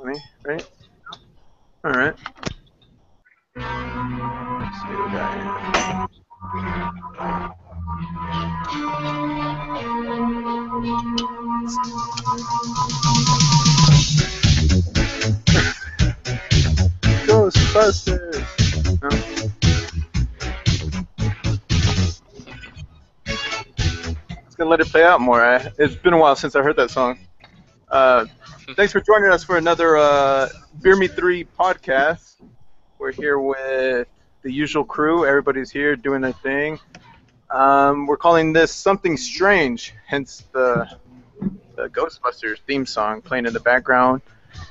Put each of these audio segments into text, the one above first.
20, right? All right. Let's see what we got here. Ghostbusters. No, it's gonna let it play out more. It's been a while since I heard that song. Uh, Thanks for joining us for another Beer Me 3 podcast. We're here with the usual crew. Everybody's here doing their thing. We're calling this Something Strange, hence the Ghostbusters theme song playing in the background.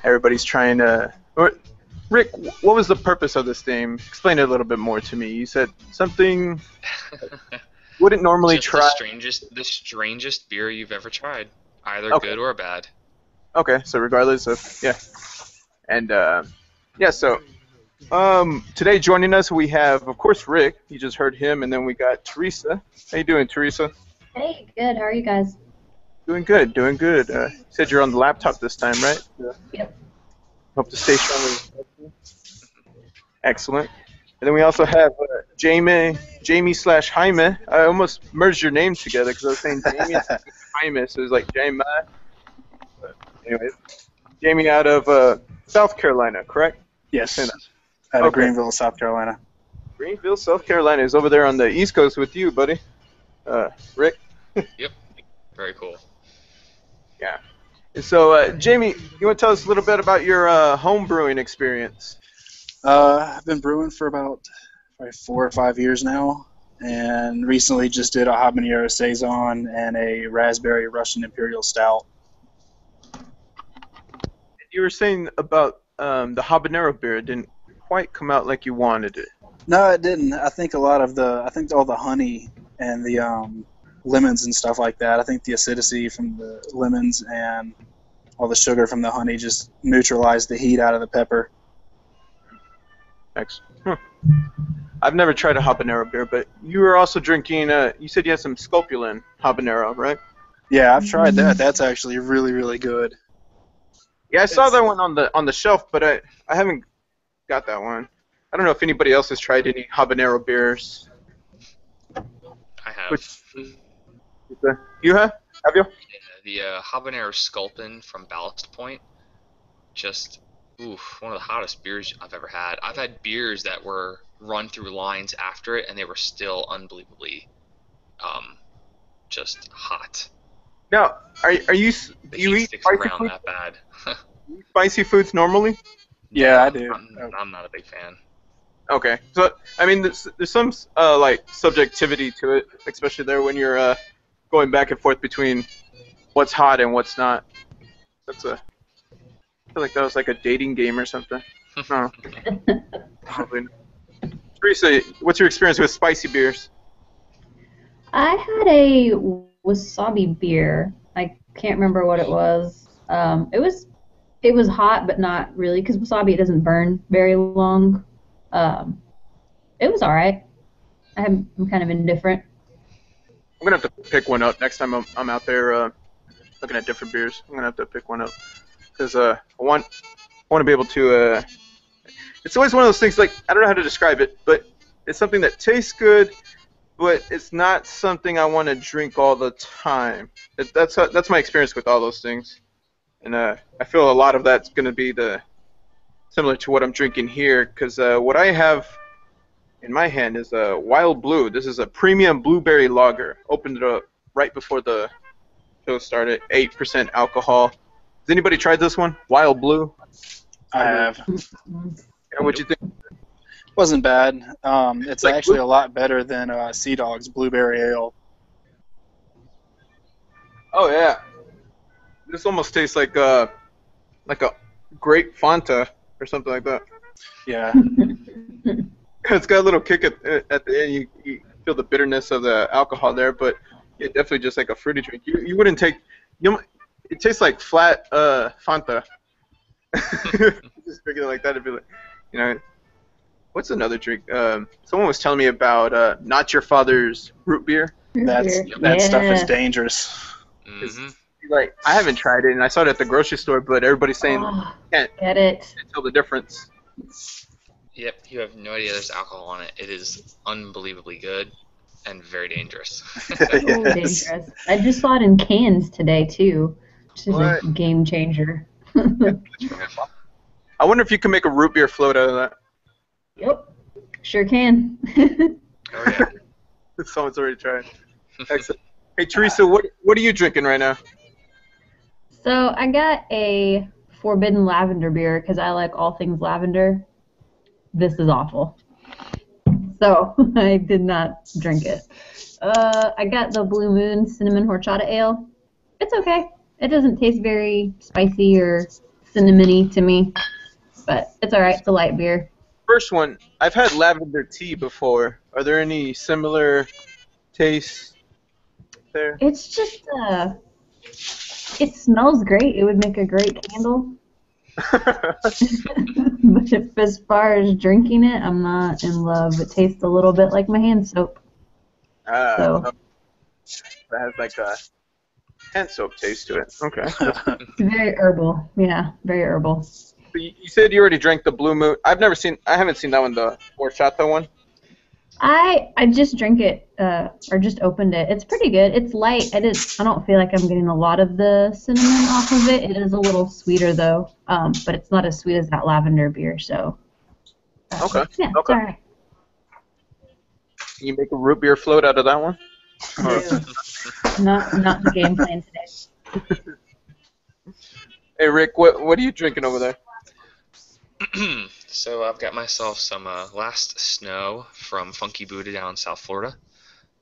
Everybody's trying to... Rick, what was the purpose of this theme? Explain it a little bit more to me. You said something wouldn't normally Just try... the strangest beer you've ever tried, either Okay. good or bad. Okay, so regardless of... Yeah. And, so... today joining us we have, of course, Rick. You just heard him, and then we got Teresa. How you doing, Teresa? Hey, good. How are you guys? Doing good, doing good. You said you're on the laptop this time, right? Yep. Hope to stay strong. Excellent. And then we also have Jamie slash Jaime. I almost merged your names together because I was saying Jamie and Jaime, so it was like Jamie. But anyways, Jamie out of South Carolina, correct? Yes, And, out of okay. Greenville, South Carolina. Greenville, South Carolina is over there on the East Coast with you, buddy. Rick. Yep. Very cool. Yeah. And so, Jamie, you want to tell us a little bit about your home brewing experience? I've been brewing for about probably 4 or 5 years now, and recently just did a habanero saison and a raspberry Russian Imperial Stout. You were saying about the habanero beer. It didn't quite come out like you wanted it. No, it didn't. I think all the honey and the lemons and stuff like that. I think the acidity from the lemons and all the sugar from the honey just neutralized the heat out of the pepper. Excellent. I've never tried a habanero beer, but you were also drinking. You said you had some sculpulin habanero, right? Yeah, I've tried that. That's actually really, really good. Yeah, I saw that one on the shelf, but I haven't got that one. I don't know if anybody else has tried any habanero beers. I have. You have? Have you? The habanero sculpin from Ballast Point. Just, one of the hottest beers I've ever had. I've had beers that were run through lines after it, and they were still unbelievably, just hot. Now, are you The you heat eat sticks spicy around foods? that bad. Spicy foods normally? Yeah, I do. I'm not a big fan. Okay, so I mean, there's some like subjectivity to it, especially there when you're going back and forth between what's hot and what's not. I feel like that was like a dating game or something. No, probably not. Teresa, what's your experience with spicy beers? I had a wasabi beer. I can't remember what it was. It was hot, but not really, because wasabi doesn't burn very long. It was all right. I'm kind of indifferent. I'm gonna have to pick one up next time I'm out there looking at different beers. I'm gonna have to pick one up because I want to be able to. It's always one of those things, like, I don't know how to describe it, but it's something that tastes good, but it's not something I want to drink all the time. That's my experience with all those things, and I feel a lot of that's gonna be similar to what I'm drinking here, because what I have in my hand is a Wild Blue. This is a premium blueberry lager. Opened it up right before the show started. 8% alcohol. Has anybody tried this one? Wild Blue? I have. And what'd you think? Wasn't bad. It's Like actually blue- a lot better than Sea Dog's Blueberry Ale. Oh yeah. This almost tastes like a grape Fanta or something like that. Yeah. It's got a little kick at the end. You feel the bitterness of the alcohol there, but yeah, definitely just like a fruity drink. You wouldn't take. It tastes like flat Fanta. Just drinking it like that, it'd be like, what's another drink? Someone was telling me about Not Your Father's root beer. That stuff is dangerous. Mm-hmm. like I haven't tried it, and I saw it at the grocery store, but everybody's saying Oh, can't get it. tell the difference. Yep, you have no idea there's alcohol on it. It is unbelievably good and very dangerous. Oh, Yes. dangerous. I just saw it in cans today too, which is a What? game changer. I wonder if you can make a root beer float out of that. Yep, sure can. Oh yeah. Someone's already tried. Excellent. Hey Teresa, what are you drinking right now? So I got a forbidden lavender beer because I like all things lavender. This is awful. So I did not drink it. I got the Blue Moon Cinnamon Horchata Ale. It's okay. It doesn't taste very spicy or cinnamony to me, but it's alright. It's a light beer. First one, I've had lavender tea before. Are there any similar tastes there? It's just, it smells great. It would make a great candle. But if, as far as drinking it, I'm not in love. It tastes a little bit like my hand soap. So. That has like a hand soap taste to it. Okay. It's very herbal. Yeah, very herbal. So you said you already drank the Blue Moon. I haven't seen that one, the horchata one. I just drank it, or just opened it. It's pretty good. It's light. I don't feel like I'm getting a lot of the cinnamon off of it. It is a little sweeter though, but it's not as sweet as that lavender beer. So. Okay. Yeah, it's Okay. alright. Can you make a root beer float out of that one? Not the game plan today. Hey Rick, what are you drinking over there? So I've got myself some Last Snow from Funky Buddha down in South Florida.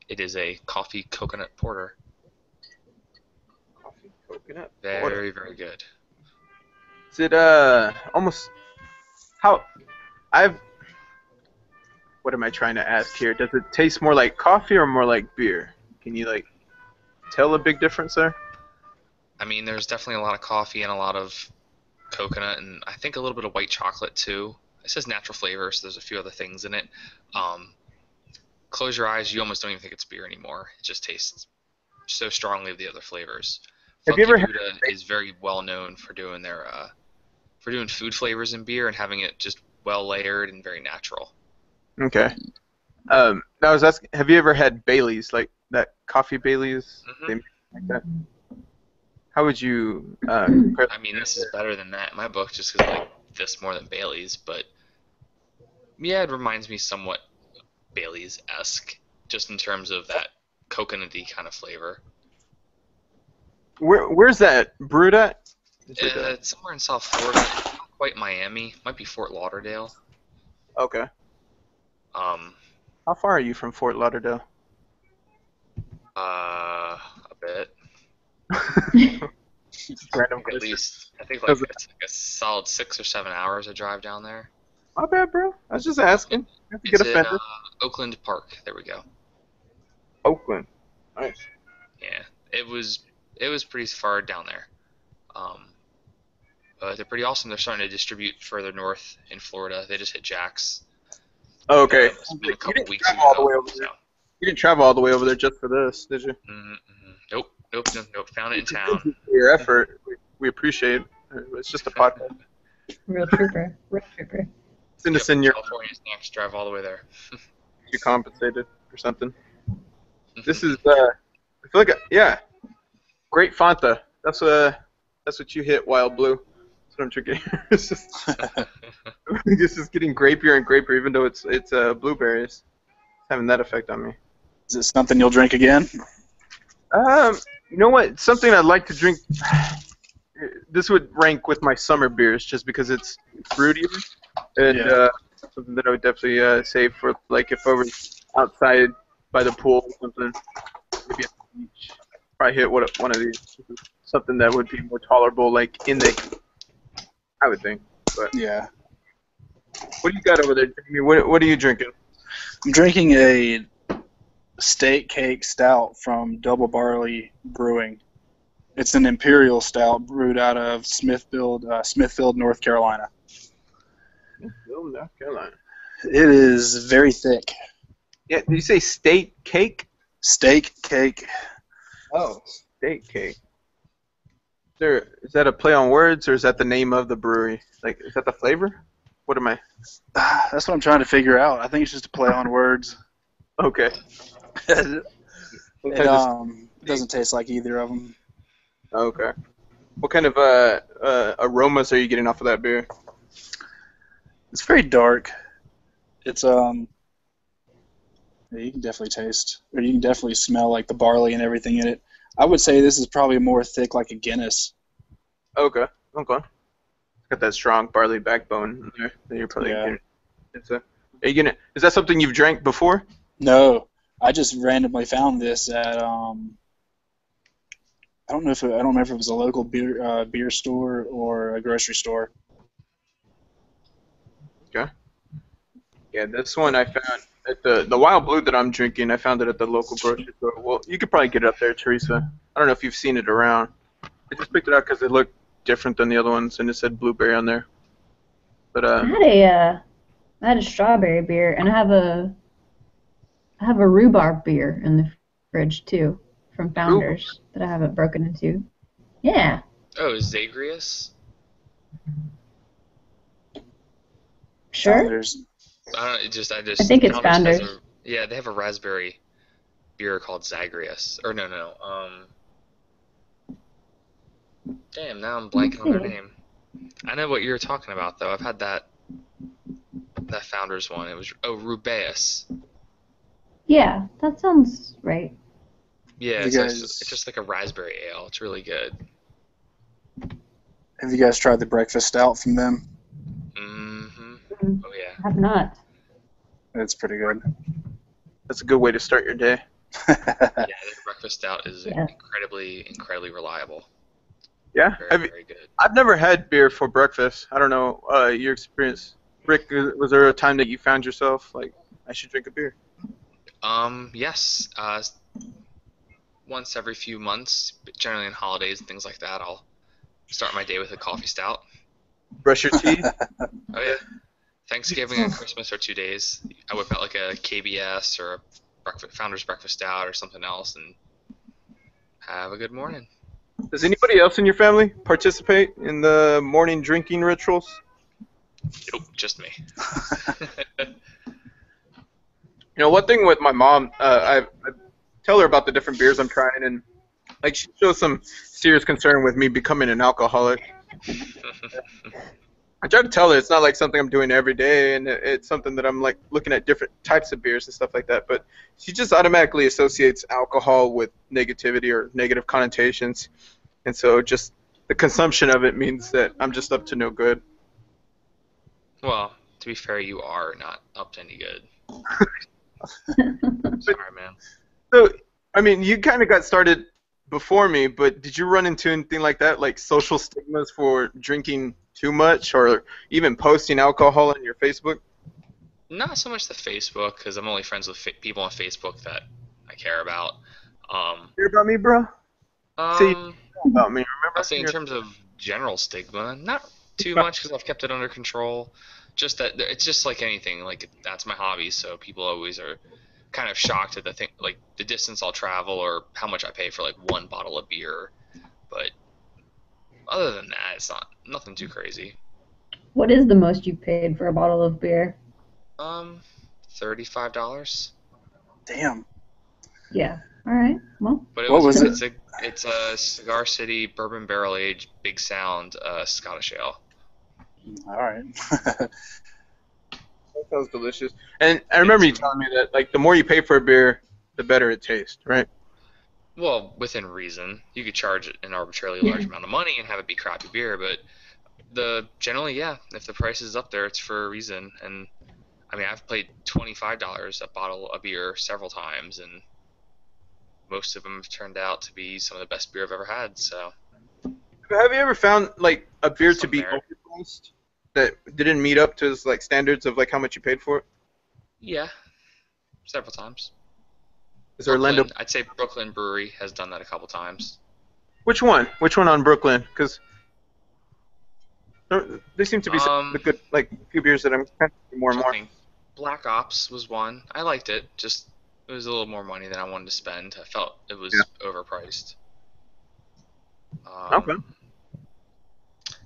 It is a coffee coconut porter. Coffee coconut. Very, very good. Is it almost how I've what am I trying to ask here? Does it taste more like coffee or more like beer? Can you like tell a big difference there? I mean, there's definitely a lot of coffee and a lot of coconut, and I think a little bit of white chocolate too. It says natural flavor, so there's a few other things in it. Close your eyes, you almost don't even think it's beer anymore. It just tastes so strongly of the other flavors. Have Funky you ever had Buddha is very well known for doing their for doing food flavors in beer and having it just well layered and very natural. Okay. I was asking, have you ever had Bailey's, like that coffee Bailey's? Mhm. They make like that? How would you compare I mean, this is better than that in my book, just because I like this more than Bailey's. But yeah, it reminds me somewhat Bailey's-esque, just in terms of that coconutty kind of flavor. Where's that brewed at? Is it, It's somewhere in South Florida, not quite Miami. Might be Fort Lauderdale. okay. Um, How far are you from Fort Lauderdale? a bit. Just random At question. least I think like it's like a solid 6 or 7 hours to drive down there. My bad, bro. I was just asking. You have to It's get in offended. Oakland Park. There we go. Oakland. Nice. Yeah, it was pretty far down there. But they're pretty awesome. They're starting to distribute further north in Florida. They just hit Jack's. Oh, okay. It's been a You couple didn't weeks travel all the ago. way over there. So. You didn't travel all the way over there just for this, did you? Nope. Found it in town. Your effort, we appreciate it. It's just a podcast. Real trooper. Real trooper. Send us in your California snacks. Drive all the way there. you compensated or something. This is I feel like yeah, great Fanta. That's what you hit, Wild Blue. That's what I'm drinking. It's just getting grapier and grapier, even though it's blueberries. It's having that effect on me. Is it something you'll drink again? You know what? Something I'd like to drink. This would rank with my summer beers, just because it's fruitier, and Yeah. something that I would definitely save for like if I was outside by the pool or something. Maybe at the beach. Probably hit one of these. Something that would be more tolerable, like in the. I would think. But Yeah. what do you got over there, Jamie? What are you drinking? I'm drinking a steak cake stout from Double Barley Brewing. It's an imperial stout brewed out of Smithfield, North Carolina. North Carolina. It is very thick. Yeah, did you say steak cake? Steak cake. Oh, steak cake. Is that a play on words, or is that the name of the brewery? Like, is that the flavor? What am I? That's what I'm trying to figure out. I think it's just a play on words. Okay. It What kind of doesn't taste like either of them. okay. What kind of aromas are you getting off of that beer? It's very dark. It's you can definitely taste, or you can definitely smell like the barley and everything in it. I would say this is probably more thick, like a Guinness. Okay. Okay. It's got that strong barley backbone in there that you're probably Yeah. getting. Are you gonna? Is that something you've drank before? No, I just randomly found this at I don't remember if it was a local beer store or a grocery store. Okay. Yeah, this one I found at the Wild Blue that I'm drinking. I found it at the local grocery store. Well, you could probably get it up there, Teresa. I don't know if you've seen it around. I just picked it up because it looked different than the other ones, and it said blueberry on there. But I had a strawberry beer, and I have a rhubarb beer in the fridge too, from rhubarb. Founders that I haven't broken into. Yeah, Oh, Zagreus? sure. Founders. I don't. I I just. think it's Founders has Founders. yeah, they have a raspberry beer called Zagreus. Or no. Damn, now I'm Let's blanking on their see. name. I know what you're talking about though. I've had that Founders one. It was Rubeus. Yeah, that sounds right. Yeah, You so guys, it's just like a raspberry ale. It's really good. have you guys tried the breakfast stout from them? Mm-hmm. Mm, Oh yeah. I have not. It's pretty good. That's a good way to start your day. Yeah, their breakfast stout is Yeah. incredibly reliable. Yeah. Very good. I've never had beer for breakfast. I don't know your experience. Rick, was there a time that you found yourself like I should drink a beer? Yes. Once every few months, generally on holidays and things like that, I'll start my day with a coffee stout. Brush your teeth. Oh yeah. Thanksgiving and Christmas are 2 days. I whip out like a KBS or a Founder's Breakfast Stout or something else and have a good morning. Does anybody else in your family participate in the morning drinking rituals? Nope, just me. You know, one thing with my mom, I tell her about the different beers I'm trying, and like she shows some serious concern with me becoming an alcoholic. I try to tell her it's not like something I'm doing every day, and it's something that I'm like looking at different types of beers and stuff like that. But she just automatically associates alcohol with negativity or negative connotations, and so just the consumption of it means that I'm just up to no good. Well, to be fair, you are not up to any good. Sorry, man. So, I mean, you kind of got started before me, but did you run into anything like that, like social stigmas for drinking too much, or even posting alcohol on your Facebook? Not so much the Facebook, because I'm only friends with people on Facebook that I care about. Hear about me, bro? Say you Um, know about me, I'll remember? say in terms of general stigma, not too much because I've kept it under control. Just that it's just like anything, like that's my hobby, so people always are kind of shocked at like the distance I'll travel or how much I pay for like one bottle of beer. But other than that, it's nothing too crazy. What is the most you've paid for a bottle of beer? Um, $35. Damn. Yeah. All right. Well, But What was it? it's a Cigar City Bourbon Barrel Aged Big Sound Scottish Ale. All right. That sounds delicious. And I remember you telling me that, like, the more you pay for a beer, the better it tastes, right? Well, within reason, you could charge an arbitrarily large amount of money and have it be crappy beer, but generally, yeah, if the price is up there, it's for a reason. And I mean, I've paid $25 a bottle of beer several times, and most of them have turned out to be some of the best beer I've ever had. So Have you ever found, like, a beer to Some be merit. overpriced that didn't meet up to, like, standards of, like, how much you paid for it? yeah, several times. Is there Orlando? I'd say Brooklyn Brewery has done that a couple times. Which one? Which one on Brooklyn? Because there seem to be some the good, like, few beers that I'm kind of more and more. Something. Black Ops was one. I liked it. Just it was a little more money than I wanted to spend. I felt it was overpriced. Okay.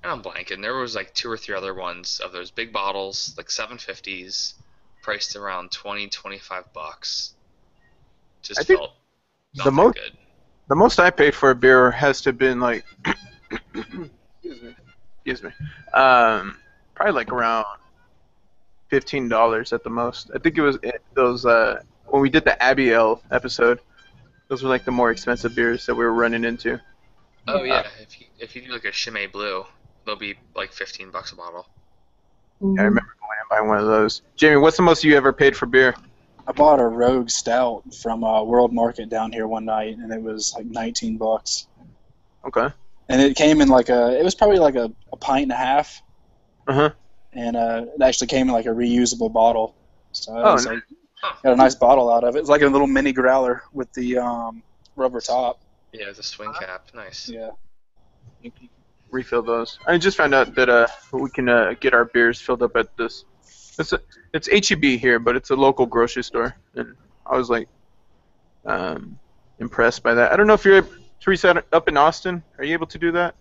And I'm blanking. There was like 2 or 3 other ones of those big bottles, like 750s, priced around 20-25 bucks. I Just think felt the not that most good. the most I paid for a beer has to have been like, excuse me, probably like around $15 at the most. I think it was those when we did the Abiel episode. Those were like the more expensive beers that we were running into. Oh Yeah. yeah, if you do like a Chimay Blue, they'll be like 15 bucks a bottle. I Mhm. remember going and buying one of those. Jamie, what's the most you ever paid for beer? I bought a Rogue Stout from World Market down here one night, and it was like $19. Okay. And it came in like it was probably like a pint and a half, Uh huh. and it actually came in like a reusable bottle. So it Oh, was nice. like Huh. got a nice bottle out of it. It's like a little mini growler with the rubber top. Yeah, the swing cap. Nice. Yeah. You can refill those. I just found out that we can get our beers filled up at this. It's HEB here, but it's a local grocery store, and I was like impressed by that. I don't know if you're Teresa up in Austin. Are you able to do that?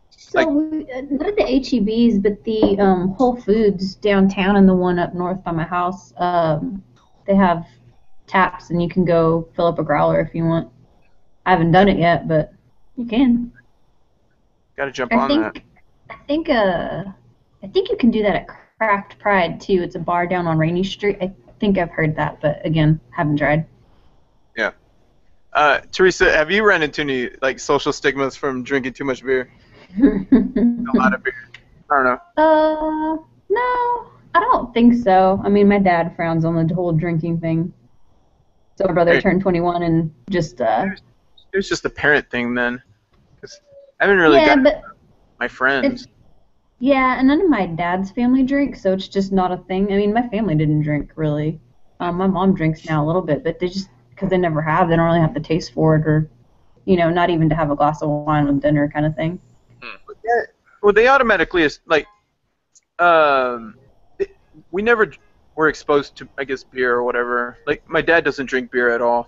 So Like- not the HEBs, but the Whole Foods downtown and the one up north by my house. They have taps, and you can go fill up a growler if you want. I haven't done it yet, but you can. Got to jump I on that. think I think you can do that at Craft Pride too. It's a bar down on Rainy Street. I think I've heard that, but again, haven't tried. Teresa, have you run into any like social stigmas from drinking too much beer? A lot of beer. I don't know. No, I don't think so. I mean, my dad frowns on the whole drinking thing. So my brother Hey. turned 21 and just It was just a parent thing then. 'Cause I haven't really yeah, got but my friends. yeah, and none of my dad's family drinks, so it's just not a thing. I mean, my family didn't drink really. My mom drinks now a little bit, but they just because they never have, they don't really have the taste for it, or not even to have a glass of wine with dinner kind of thing. Yeah, well, they automatically like um, it- we never were exposed to, I guess, beer or whatever. Like my dad doesn't drink beer at all,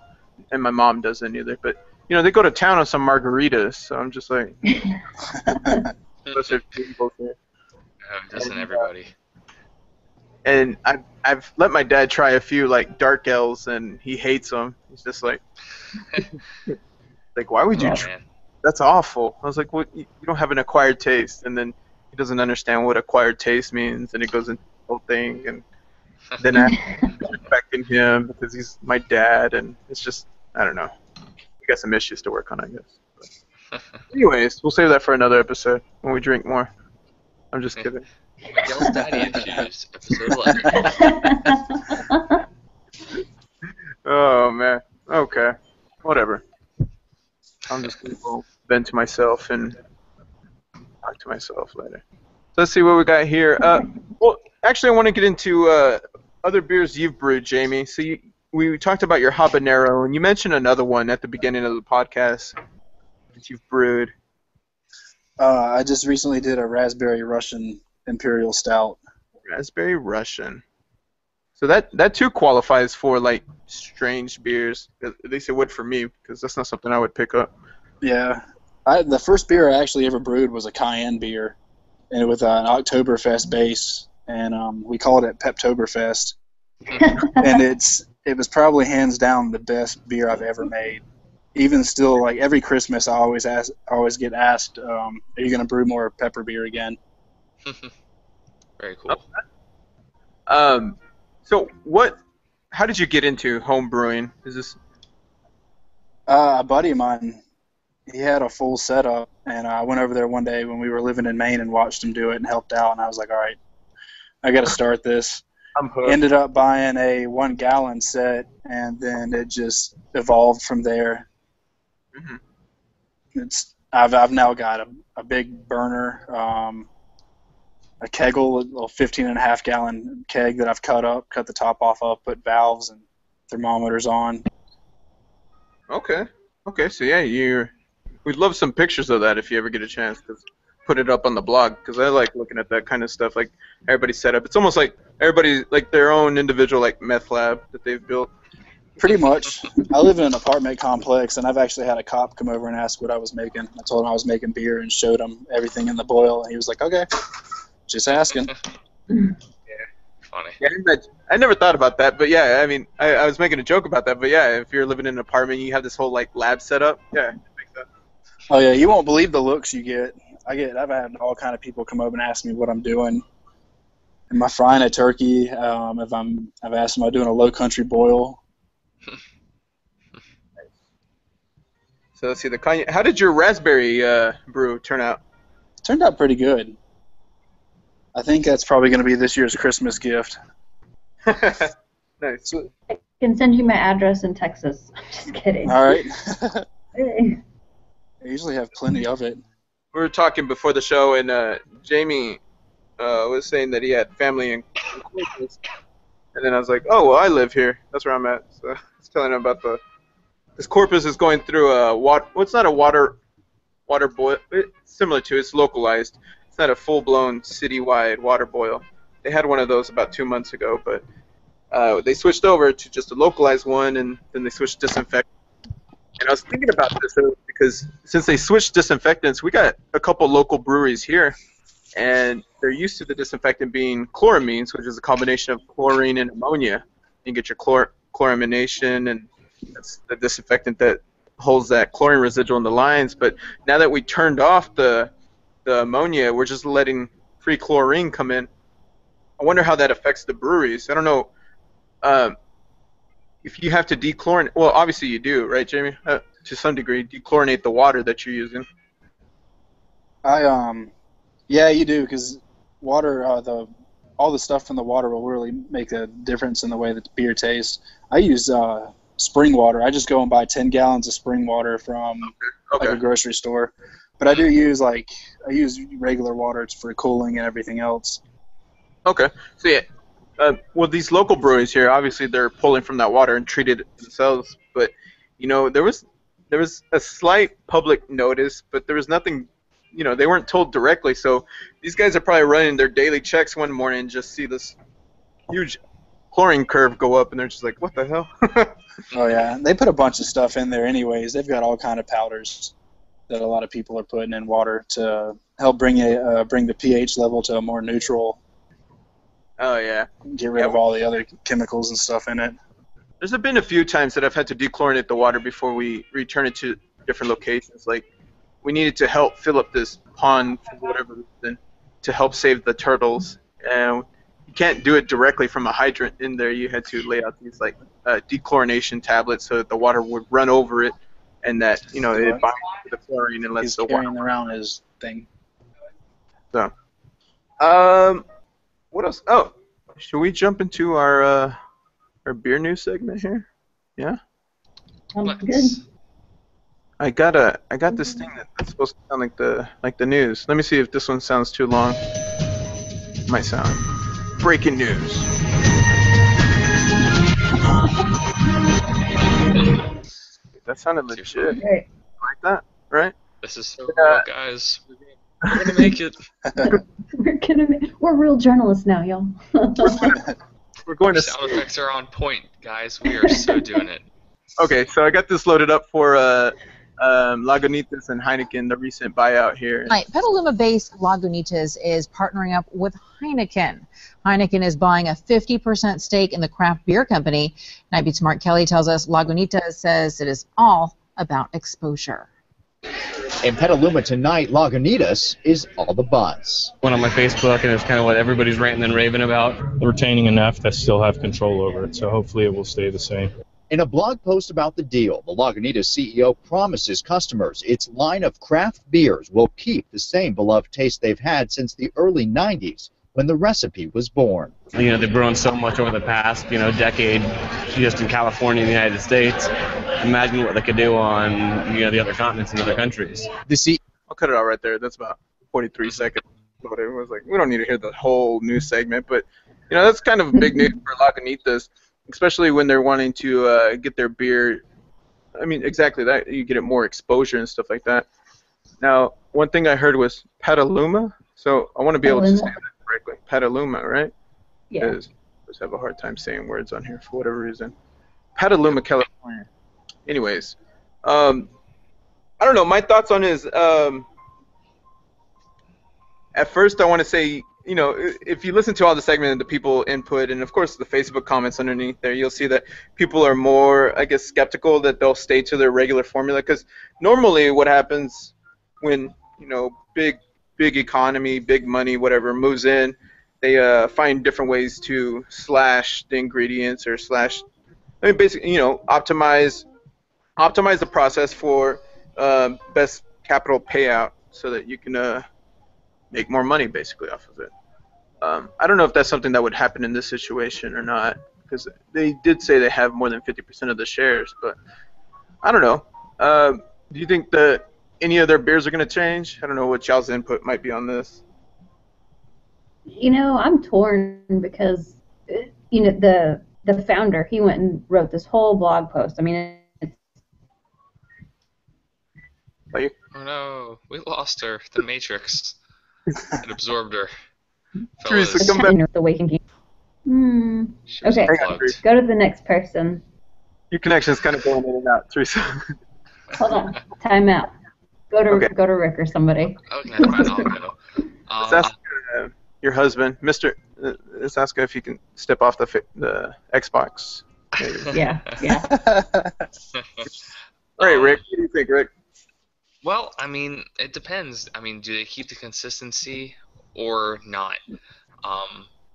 and my mom doesn't either. But they go to town on some margaritas, so I'm just like, those are both here. Doesn't everybody? And I've let my dad try a few like dark ales, and he hates them. He's just like, why would you? Yeah. Man. That's awful. I was like, well, you don't have an acquired taste, and then he doesn't understand what acquired taste means, and it goes into the whole thing, and then I'm respecting him because he's my dad, and it's just, I don't know. We got some issues to work on, I guess. But anyways, we'll save that for another episode when we drink more. I'm just kidding. Miguel's Daddy Issues, episode 11. Oh man. Okay. Whatever. I'm just gonna go vent to myself and talk to myself later. So let's see what we got here. Well, actually, I want to get into other beers you've brewed, Jamie. So we talked about your habanero, and you mentioned another one at the beginning of the podcast that you've brewed. I just recently did a raspberry Russian Imperial Stout. Raspberry Russian. So that too qualifies for like strange beers. At least it would for me, because that's not something I would pick up. Yeah. The first beer I actually ever brewed was a cayenne beer, and with an Oktoberfest base, and we called it Peptoberfest. And it was probably hands down the best beer I've ever made. Even still, like every Christmas, I always get asked, "Are you going to brew more pepper beer again?" Very cool. So how did you get into home brewing? Is this A buddy of mine, he had a full setup, and I went over there one day when we were living in Maine and watched him do it and helped out. And I was like, "All right, I got to start this." I'm hooked. Ended up buying a 1-gallon set, and then it just evolved from there. Mhm. I've now got a big burner, a kegel, a little 15.5-gallon keg that I've cut the top off of, put valves and thermometers on. Okay. So yeah, we'd love some pictures of that if you ever get a chance. Put it up on the blog, because I like looking at that kind of stuff. Like everybody's set up. It's almost like everybody like their own individual like meth lab that they've built. Pretty much. I live in an apartment complex, and I've actually had a cop come over and ask what I was making. I told him I was making beer and showed him everything in the boil, and he was like, okay, just asking. Funny. Yeah, I never thought about that, but yeah, I mean, I was making a joke about that, but yeah, if you're living in an apartment, you have this whole like lab setup. Yeah, it makes sense. Oh, yeah, you won't believe the looks you get. I've had all kind of people come over and ask me what I'm doing. Am I frying a turkey? I've asked them, am I doing a low country boil? So let's see the cognac. How did your raspberry brew turn out? It turned out pretty good. I think that's probably going to be this year's Christmas gift. Nice. I can send you my address in Texas. I'm just kidding. All right. Hey. I usually have plenty of it. We were talking before the show, and Jamie was saying that he had family in Corpus, and then I was like, "Oh, well, I live here. That's where I'm at." So I was telling him about this Corpus is going through a water. Well, it's not a water boil. It's similar to it's localized. It's not a full-blown citywide water boil. They had one of those about 2 months ago, but they switched over to just a localized one, and then they switched disinfectant. And I was thinking about this because since they switched disinfectants, we got a couple local breweries here, and they're used to the disinfectant being chloramines, which is a combination of chlorine and ammonia. You get your chloramination, and that's the disinfectant that holds that chlorine residual in the lines. But now that we turned off the ammonia, we're just letting free chlorine come in. I wonder how that affects the breweries. I don't know. If you have to dechlorinate, well, obviously you do, right, Jamie? To some degree, dechlorinate the water that you're using. Yeah, you do, because water, all the stuff in the water will really make a difference in the way that the beer tastes. I use spring water. I just go and buy 10 gallons of spring water from like a grocery store. But I do use regular water for cooling and everything else. Okay, so yeah. Well, these local breweries here, obviously they're pulling from that water and treated it themselves. But there was a slight public notice, but there was nothing. They weren't told directly. So these guys are probably running their daily checks one morning and just see this huge chlorine curve go up, and they're just like, "What the hell?" Oh yeah, they put a bunch of stuff in there anyways. They've got all kind of powders that a lot of people are putting in water to help bring the pH level to a more neutral. Oh yeah. Get rid of all the other chemicals and stuff in it. There's been a few times that I've had to dechlorinate the water before we return it to different locations. Like we needed to help fill up this pond for whatever reason to help save the turtles, and you can't do it directly from a hydrant in there. You had to lay out these like dechlorination tablets so that the water would run over it, and that it binds to the chlorine and lets the water. He's carrying around his thing. So, what else? Oh, should we jump into our beer news segment here? Yeah. Sounds good. I got this thing that's supposed to sound like the news. Let me see if this one sounds too long. It might sound. Breaking news. That sounded legit. Right. Like that, right? This is so real, guys. We're gonna make it. We're real journalists now, y'all. We're going to. Sound effects are on point, guys. We are so doing it. Okay, so I got this loaded up for Lagunitas and Heineken, the recent buyout here. Right. Petaluma-based Lagunitas is partnering up with Heineken. Heineken is buying a 50% stake in the craft beer company. Night Beat Smart Kelly tells us Lagunitas says it is all about exposure. In Petaluma tonight, Lagunitas is all the buzz. Went on my Facebook, and it's kind of what everybody's ranting and raving about. Retaining enough that still have control over it, so hopefully it will stay the same. In a blog post about the deal, the Lagunitas CEO promises customers its line of craft beers will keep the same beloved taste they've had since the early 90s when the recipe was born. They've grown so much over the past, decade just in California and the United States. Imagine what they could do on, the other continents and other countries. I'll cut it out right there. That's about 43 seconds. Whatever. It was like, we don't need to hear the whole news segment, but, that's kind of big news for Lagunitas, especially when they're wanting to get their beer. I mean, exactly that. You get it more exposure and stuff like that. Now, one thing I heard was Petaluma, so I want to be able to say that correctly. Petaluma, right? Yeah. Because I just have a hard time saying words on here for whatever reason. Petaluma, California. Anyways, I don't know. My thoughts on his. At first, I want to say, if you listen to all the segment and the people input, and of course the Facebook comments underneath there, you'll see that people are more, I guess, skeptical that they'll stay to their regular formula. Because normally, what happens when big economy, big money, whatever moves in, they find different ways to slash the ingredients or slash. I mean, basically, optimize the process for best capital payout so that you can make more money basically off of it. I don't know if that's something that would happen in this situation or not, because they did say they have more than 50% of the shares, but I don't know. Do you think that any of their beers are going to change? I don't know what y'all's input might be on this. I'm torn because, the founder, he went and wrote this whole blog post. I mean, Oh no, we lost her. The Matrix. It absorbed her. Teresa, Fellas, come back. the way thinking. she was Okay, unplugged. go to the next person. Your connection's kind of going in and out, Teresa. Hold on, time out. Go to Okay. Rick or somebody. Okay, fine, I'll go. Let's ask your husband, Mr. Let's ask if you can step off the Xbox. Maybe. Yeah. All right, Rick. What do you think, Rick? Well, I mean, it depends. I mean, do they keep the consistency or not?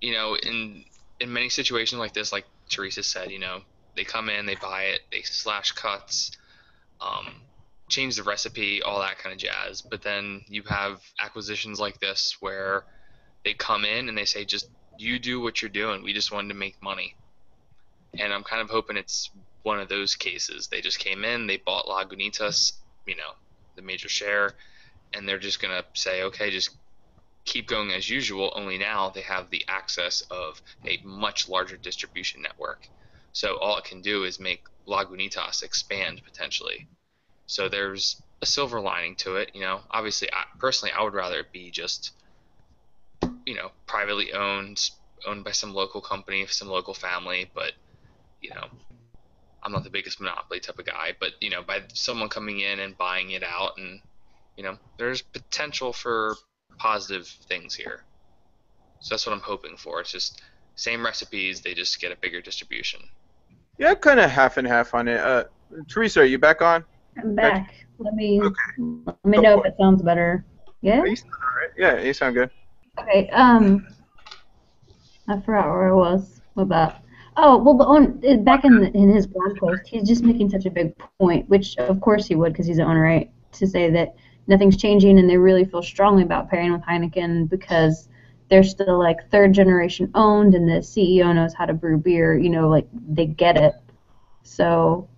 In many situations like this, like Teresa said, they come in, they buy it, they slash cuts, change the recipe, all that kind of jazz. But then you have acquisitions like this where they come in and they say, just you do what you're doing. We just wanted to make money. And I'm kind of hoping it's one of those cases. They just came in, they bought Lagunitas, the major share, and they're just going to say, okay, just keep going as usual, only now they have the access of a much larger distribution network. So all it can do is make Lagunitas expand potentially. So there's a silver lining to it. Obviously, personally, I would rather it be just, privately owned by some local company, some local family, but, I'm not the biggest monopoly type of guy, but by someone coming in and buying it out, and there's potential for positive things here. So that's what I'm hoping for. It's just same recipes, they just get a bigger distribution. Yeah, kind of half and half on it. Teresa, are you back on? I'm back. Let me Okay. know if it sounds better. Yeah. You sound all right. Yeah, you sound good. Okay. I forgot where I was with that. Oh, well, back in his blog post, he's just making such a big point, which of course he would because he's the owner, right? To say that nothing's changing and they really feel strongly about pairing with Heineken because they're still like third generation owned and the CEO knows how to brew beer, like they get it. So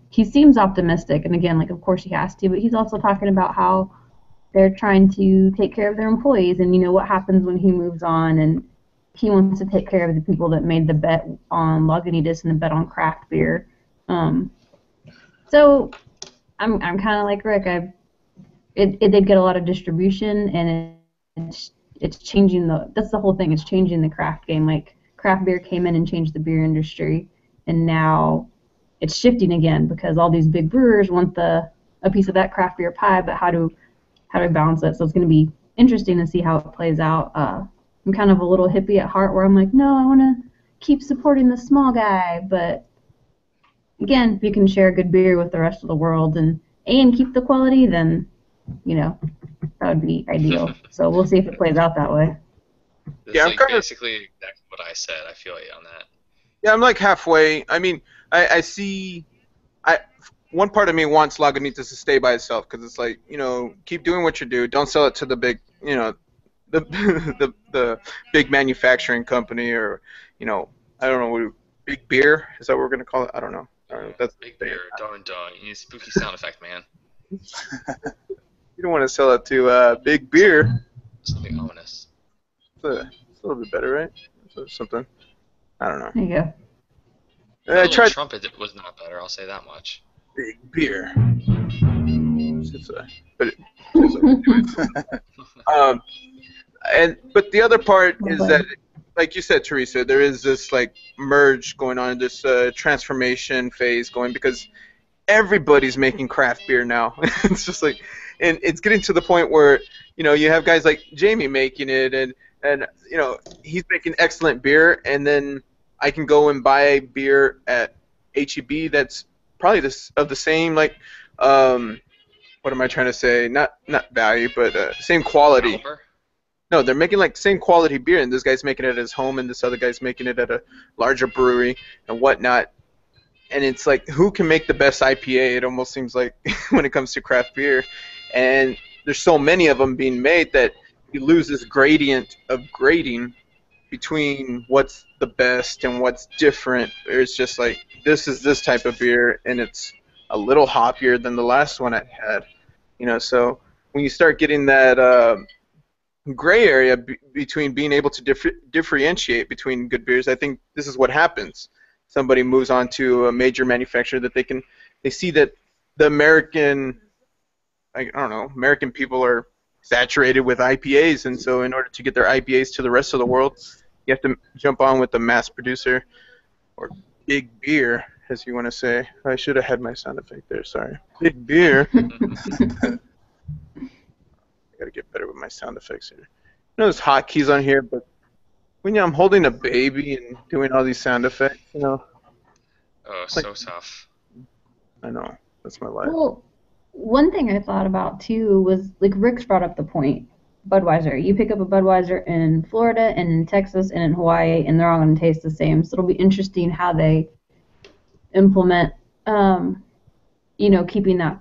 he seems optimistic, and again, like of course he has to, but he's also talking about how they're trying to take care of their employees and what happens when he moves on, and he wants to take care of the people that made the bet on Lagunitas and the bet on craft beer. So I'm kind of like Rick. It did get a lot of distribution, and it's changing that's the whole thing. It's changing the craft game. Like craft beer came in and changed the beer industry, and now it's shifting again because all these big brewers want a piece of that craft beer pie. But how do we balance it? So it's going to be interesting to see how it plays out. I'm kind of a little hippie at heart where I'm like, no, I want to keep supporting the small guy. But again, if you can share good beer with the rest of the world and keep the quality, then, that would be ideal. So we'll see if it plays out that way. That's basically exactly what I said. I feel you on that. Yeah, I'm like halfway. I mean, I see. One part of me wants Lagunitas to stay by itself because it's like, keep doing what you do. Don't sell it to the big, the big manufacturing company or, I don't know, big beer. Is that what we're gonna call it? I don't know. That's big beer. Dun. You need a spooky sound effect, man. You don't want to sell it to big beer. Something ominous. It's a little bit better, right? Something. I don't know. There you go. I tried trumpet. It was not better. I'll say that much. big beer. But the other part is that like you said, Teresa, there is this like merge going on, this transformation phase going because everybody's making craft beer now. It's just like, and it's getting to the point where you have guys like Jamie making it, and he's making excellent beer, and then I can go and buy beer at HEB that's probably of the same like what am I trying to say? Not value, but same quality. Caliber? No, they're making like same quality beer, and this guy's making it at his home, and this other guy's making it at a larger brewery and whatnot. And it's like, who can make the best IPA? It almost seems like when it comes to craft beer, and there's so many of them being made that you lose this gradient of grading between what's the best and what's different. It's just like, this is this type of beer, and it's a little hoppier than the last one I had. So when you start getting that gray area between being able to differentiate between good beers, I think this is what happens. Somebody moves on to a major manufacturer that they see that the American people are saturated with IPAs, and so in order to get their IPAs to the rest of the world, you have to jump on with the mass producer or big beer, as you want to say. I should have had my sound effect there. Sorry. Big beer. I gotta get better with my sound effects here. There's hotkeys on here, but when I'm holding a baby and doing all these sound effects, Oh, so tough. I know. That's my life. Well, one thing I thought about too was, like Rick's brought up the point, Budweiser. You pick up a Budweiser in Florida and in Texas and in Hawaii, and they're all going to taste the same. So it'll be interesting how they implement, keeping that,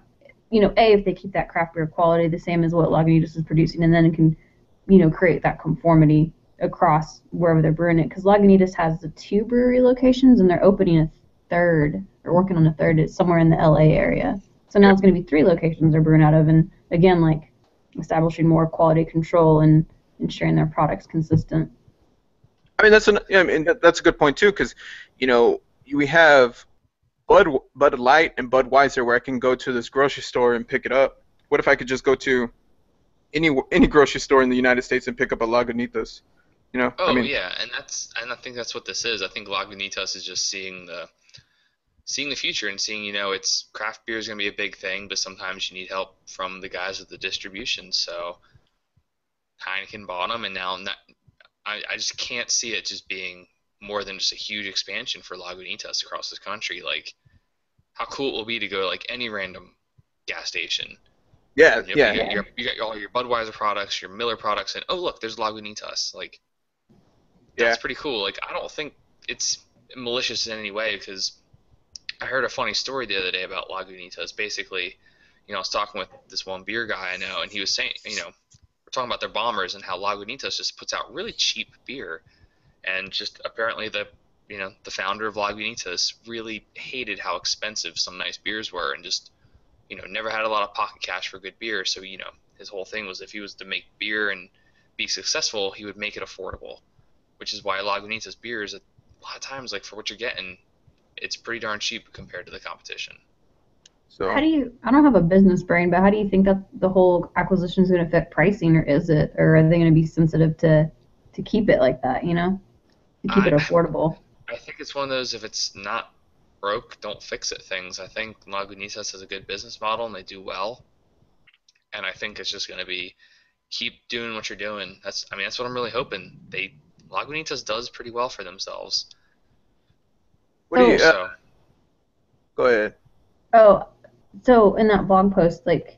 if they keep that craft beer quality the same as what Lagunitas is producing, and then it can, create that conformity across wherever they're brewing it. Because Lagunitas has the 2 brewery locations, and they're opening a third, or working on a third. It's somewhere in the LA area. So now it's going to be 3 locations they're brewing out of, and again, like establishing more quality control and ensuring their product's consistent. I mean, that's a good point too, because we have Bud Light and Budweiser where I can go to this grocery store and pick it up. What if I could just go to any grocery store in the United States and pick up a Lagunitas? Oh, I mean, yeah, and I think that's what this is. I think Lagunitas is just seeing the future and seeing, it's craft beer is going to be a big thing, but sometimes you need help from the guys with the distribution. So Heineken bought them, and now I just can't see it just being more than just a huge expansion for Lagunitas across this country. Like, how cool it will be to go to like any random gas station. Yeah, You yeah. got all your Budweiser products, your Miller products, and oh look, there's Lagunitas. Like, Yeah. that's pretty cool. Like, I don't think it's malicious in any way, because I heard a funny story the other day about Lagunitas. Basically, I was talking with this one beer guy I know, and he was saying, we're talking about their bombers and how Lagunitas just puts out really cheap beer, and just apparently the founder of Lagunitas really hated how expensive some nice beers were, and just never had a lot of pocket cash for good beer. So his whole thing was, if he was to make beer and be successful, he would make it affordable, which is why Lagunitas beer is a lot of times, like, for what you're getting, it's pretty darn cheap compared to the competition. So I don't have a business brain, but how do you think that the whole acquisition is going to affect pricing, or are they going to be sensitive to keep it like that, to keep it affordable? I think it's one of those, if it's not broke, don't fix it things. I think Lagunitas has a good business model and they do well, and I think it's just going to be keep doing what you're doing. That's what I'm really hoping. Lagunitas does pretty well for themselves. what do you? So Go ahead. Oh, so in that blog post, like,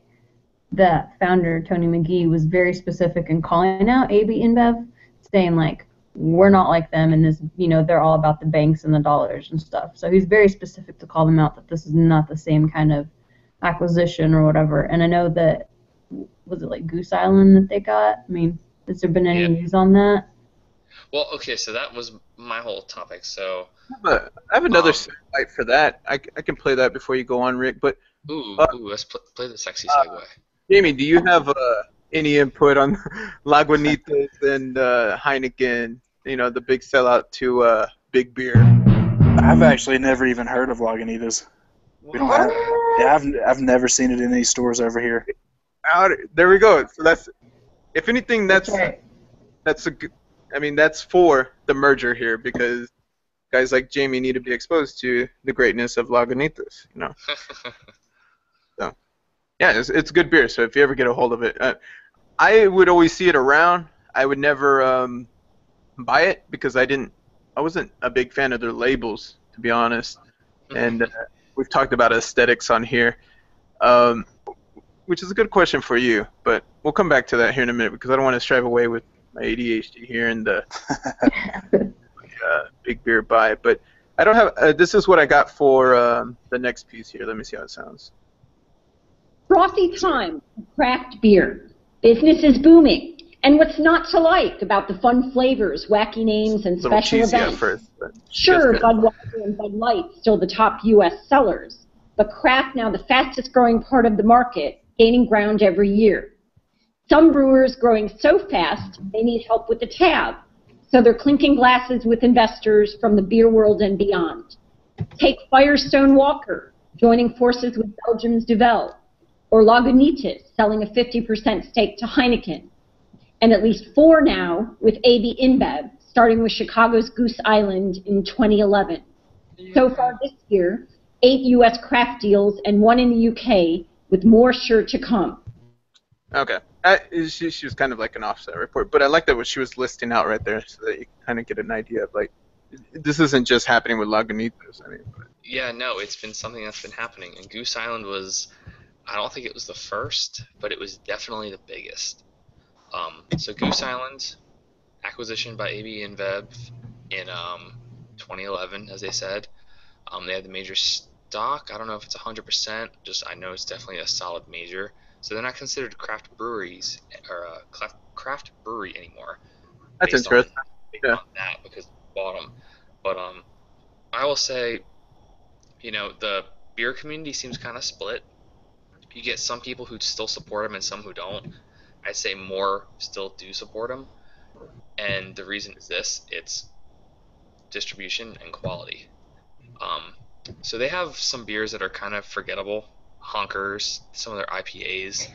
the founder, Tony McGee, was very specific in calling out AB InBev, saying, like, we're not like them, and this, they're all about the banks and the dollars and stuff. So he's very specific to call them out that this is not the same kind of acquisition or whatever. And I know that, was it like Goose Island that they got? I mean, has there been any news on that? Well, okay, so that was my whole topic. So I have another soundbite for that. I can play that before you go on, Rick. But let's play the sexy segue. Jamie, do you have any input on Lagunitas and Heineken? The big sellout to big beer. I've actually never even heard of Lagunitas. We don't have. Yeah, I've never seen it in any stores over here. There we go. So if anything, that's right. that's a good. I mean, that's for the merger here because guys like Jamie need to be exposed to the greatness of Lagunitas, you know. So, yeah, it's good beer. So if you ever get a hold of it, I would always see it around. I would never buy it because I wasn't a big fan of their labels, to be honest. And we've talked about aesthetics on here, which is a good question for you. But we'll come back to that here in a minute because I don't want to strive away with my ADHD here and the big beer buy. But I don't have. This is what I got for the next piece here. Let me see how it sounds. Frothy time of craft beer. Business is booming. And what's not to like about the fun flavors, wacky names, and A little special cheesy events? at first, but Sure, just good. Budweiser and Bud Light still the top U.S. sellers, but craft now the fastest growing part of the market, gaining ground every year. Some brewers growing so fast they need help with the tab, so they're clinking glasses with investors from the beer world and beyond. Take Firestone Walker, joining forces with Belgium's Duvel, or Lagunitas selling a 50% stake to Heineken, and at least 4 now with AB InBev, starting with Chicago's Goose Island in 2011. So far this year, 8 U.S. craft deals and 1 in the U.K., with more sure to come. Okay. She was kind of like an offset report, but I like that what she was listing out right there so that you can kind of get an idea of, like, this isn't just happening with Lagunitas. I mean, Yeah, no, it's been something that's been happening. And Goose Island was, I don't think it was the first, but it was definitely the biggest. So Goose Island, acquisition by AB InBev in 2011, as they said. They had the major stock. I don't know if it's 100%. Just I know it's definitely a solid major. So they're not considered craft breweries or craft brewery anymore. that's based interesting. based on that because they bought them. But I will say, the beer community seems kind of split. You get some people who still support them and some who don't. I'd say more still do support them. And the reason is this: it's distribution and quality. So they have some beers that are kind of forgettable, honkers, some of their IPAs.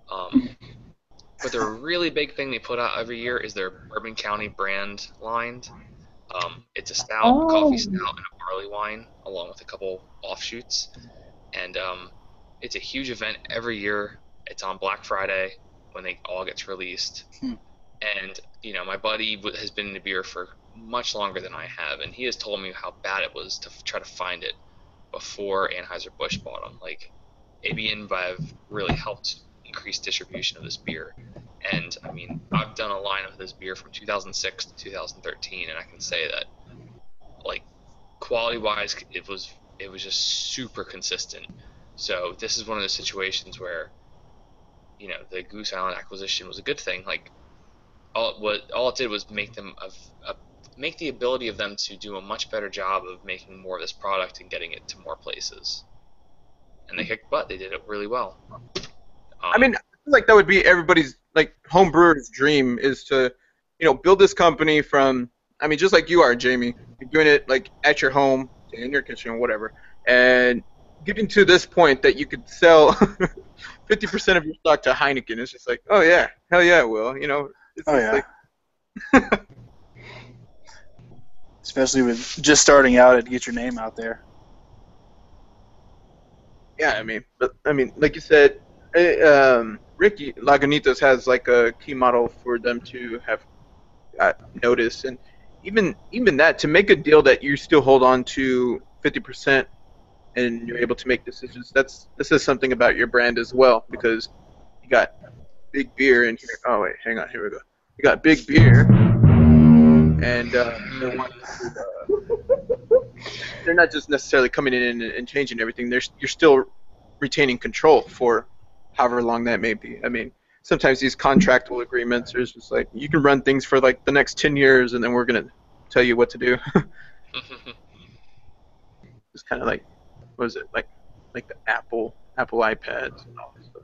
But their really big thing they put out every year is their Bourbon County brand line. It's a stout, a coffee stout, and a barley wine, along with a couple offshoots. And it's a huge event every year. It's on Black Friday when they all gets released. And my buddy has been in the beer for much longer than I have, and he has told me how bad it was to try to find it before Anheuser-Busch bought them. Like, AB InBev really helped increase distribution of this beer. And, I mean, I've done a line of this beer from 2006 to 2013, and I can say that, like, quality-wise, it was just super consistent. So this is one of the situations where, the Goose Island acquisition was a good thing. Like, all it did was make them make the ability of them to do a much better job of making more of this product and getting it to more places. And they kicked butt. They did it really well. I mean, I feel like that would be everybody's, like, home brewer's dream is to, build this company from, I mean, just like you are, Jamie. You're doing it, like, at your home, in your kitchen, or whatever, and getting to this point that you could sell 50% of your stock to Heineken. It's just like, oh, yeah, hell yeah, it will, It's Oh, just yeah. like, Especially with just starting out and get your name out there. yeah, I mean, like you said, Ricky Lagunitas has like a key model for them to have noticed, and even that to make a deal that you still hold on to 50% and you're able to make decisions. This is something about your brand as well because you got big beer in here. Oh wait, hang on, here we go. You got big beer, and they're not just necessarily coming in and changing everything. You're still retaining control for however long that may be. I mean, sometimes these contractual agreements are just like, you can run things for like the next 10 years and then we're going to tell you what to do. It's kind of like, what is it, like the Apple iPads and all this stuff.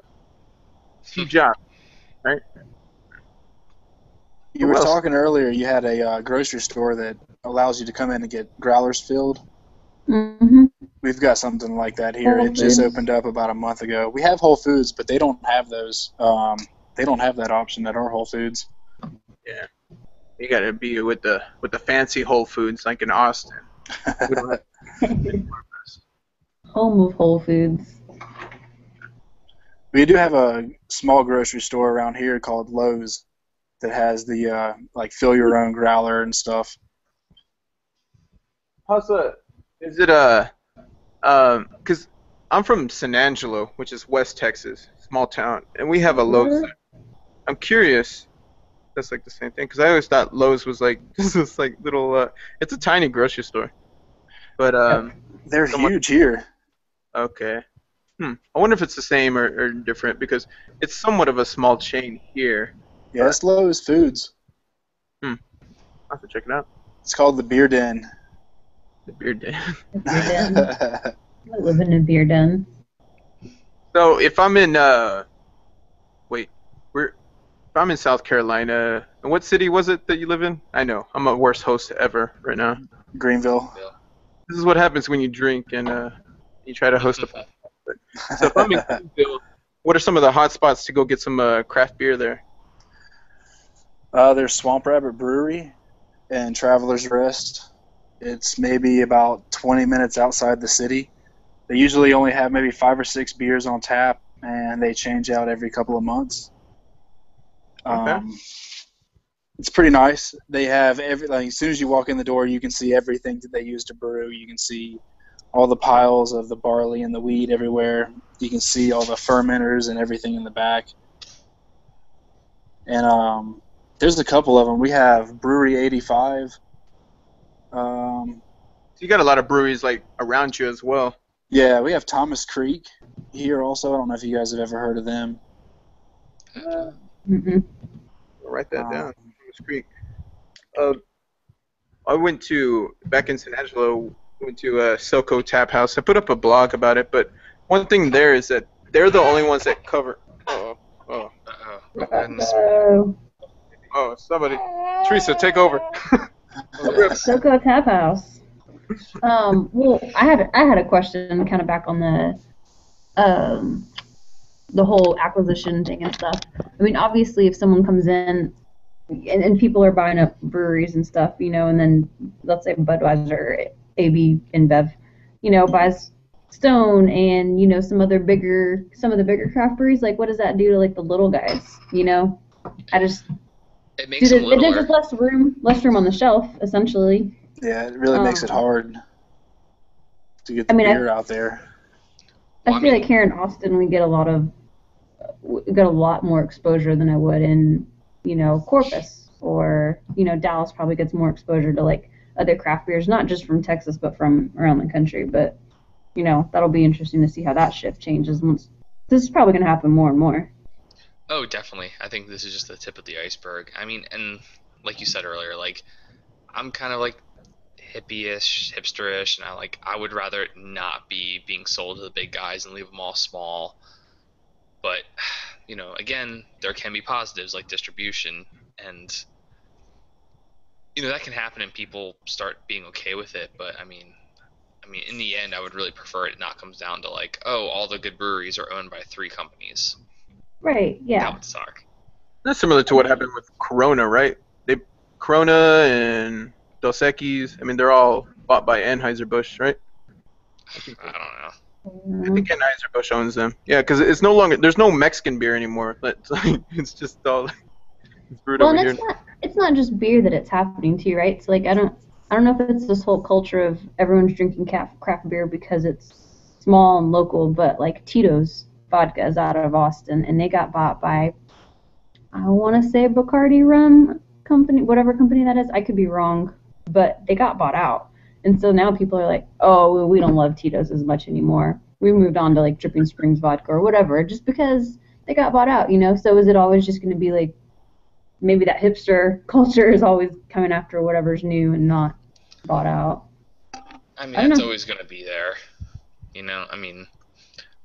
Steve Jobs, right? You were talking earlier, you had a grocery store that allows you to come in and get growlers filled. Mm-hmm. We've got something like that here. Whole It just Foods. opened up about a month ago. We have Whole Foods, but they don't have those. They don't have that option at our Whole Foods. You gotta be with the fancy Whole Foods like in Austin. We don't have Home of Whole Foods. We do have a small grocery store around here called Lowe's that has the like fill your own growler and stuff. How's that? Is it because I'm from San Angelo, which is West Texas, small town, and we have a Lowe's. I'm curious. That's like the same thing because I always thought Lowe's was like this like little. It's a tiny grocery store, but They're huge here. okay. I wonder if it's the same or different because it's somewhat of a small chain here. Yeah, it's Lowe's Foods. I'll have to check it out. It's called the Beer Den. The beer den. Beer den. I live in a beer den. So if I'm in if I'm in South Carolina, and what city was it that you live in? I know I'm a worst host ever right now. Greenville. This is what happens when you drink and you try to host a podcast. So if I'm in Greenville, what are some of the hot spots to go get some craft beer there? There's Swamp Rabbit Brewery and Traveler's Rest. It's maybe about 20 minutes outside the city. They usually only have maybe 5 or 6 beers on tap, and they change out every couple of months. Okay. It's pretty nice. They have like, as soon as you walk in the door, you can see everything that they use to brew. You can see all the piles of the barley and the wheat everywhere. You can see all the fermenters and everything in the back. And there's a couple of them. We have Brewery 85. So you got a lot of breweries like around you as well. Yeah, we have Thomas Creek here also. I don't know if you guys have ever heard of them. Mm-mm. I'll write that down. Thomas Creek. I went to back in San Angelo. Went to Silco Tap House. I put up a blog about it, but one thing there is that they're the only ones that cover. Oh, somebody. Teresa, take over. Silco Tap House. Well, I had a question kind of back on the whole acquisition thing and stuff. I mean, obviously, if someone comes in and people are buying up breweries and stuff, and then let's say Budweiser, AB InBev, buys Stone and some of the bigger craft breweries, like what does that do to like the little guys? It makes them littler. There's just less room on the shelf, essentially. Yeah, it really makes it hard to get the beer out there. I feel like here in Austin we get a lot more exposure than I would in Corpus, or Dallas probably gets more exposure to like other craft beers, not just from Texas but from around the country. But that'll be interesting to see how that shift changes. This is probably going to happen more and more. Oh, definitely. I think this is just the tip of the iceberg. I mean, and like you said earlier, like I'm kind of like hippie-ish, hipster-ish, and I would rather not be being sold to the big guys and leave them all small. But again, there can be positives like distribution, and that can happen and people start being okay with it. But I mean, in the end, I would really prefer it not comes down to like, oh, all the good breweries are owned by 3 companies. Right. Yeah. That would suck. That's similar to what happened with Corona, right? Corona and Dos Equis. I mean, they're all bought by Anheuser-Busch, right? I don't know. I think Anheuser-Busch owns them. Yeah, because it's no longer there's no Mexican beer anymore. It's just all it's brewed over here. It's not just beer that it's happening to, right? It's like I don't know if it's this whole culture of everyone's drinking craft beer because it's small and local, but like Tito's vodka is out of Austin, and they got bought by, I want to say, Bacardi rum company, whatever company that is. I could be wrong, but they got bought out. And so now people are like, oh, we don't love Tito's as much anymore. We moved on to like Dripping Springs vodka or whatever, just because they got bought out, So is it always just going to be like, maybe that hipster culture is always coming after whatever's new and not bought out? I mean, that's always going to be there. I mean,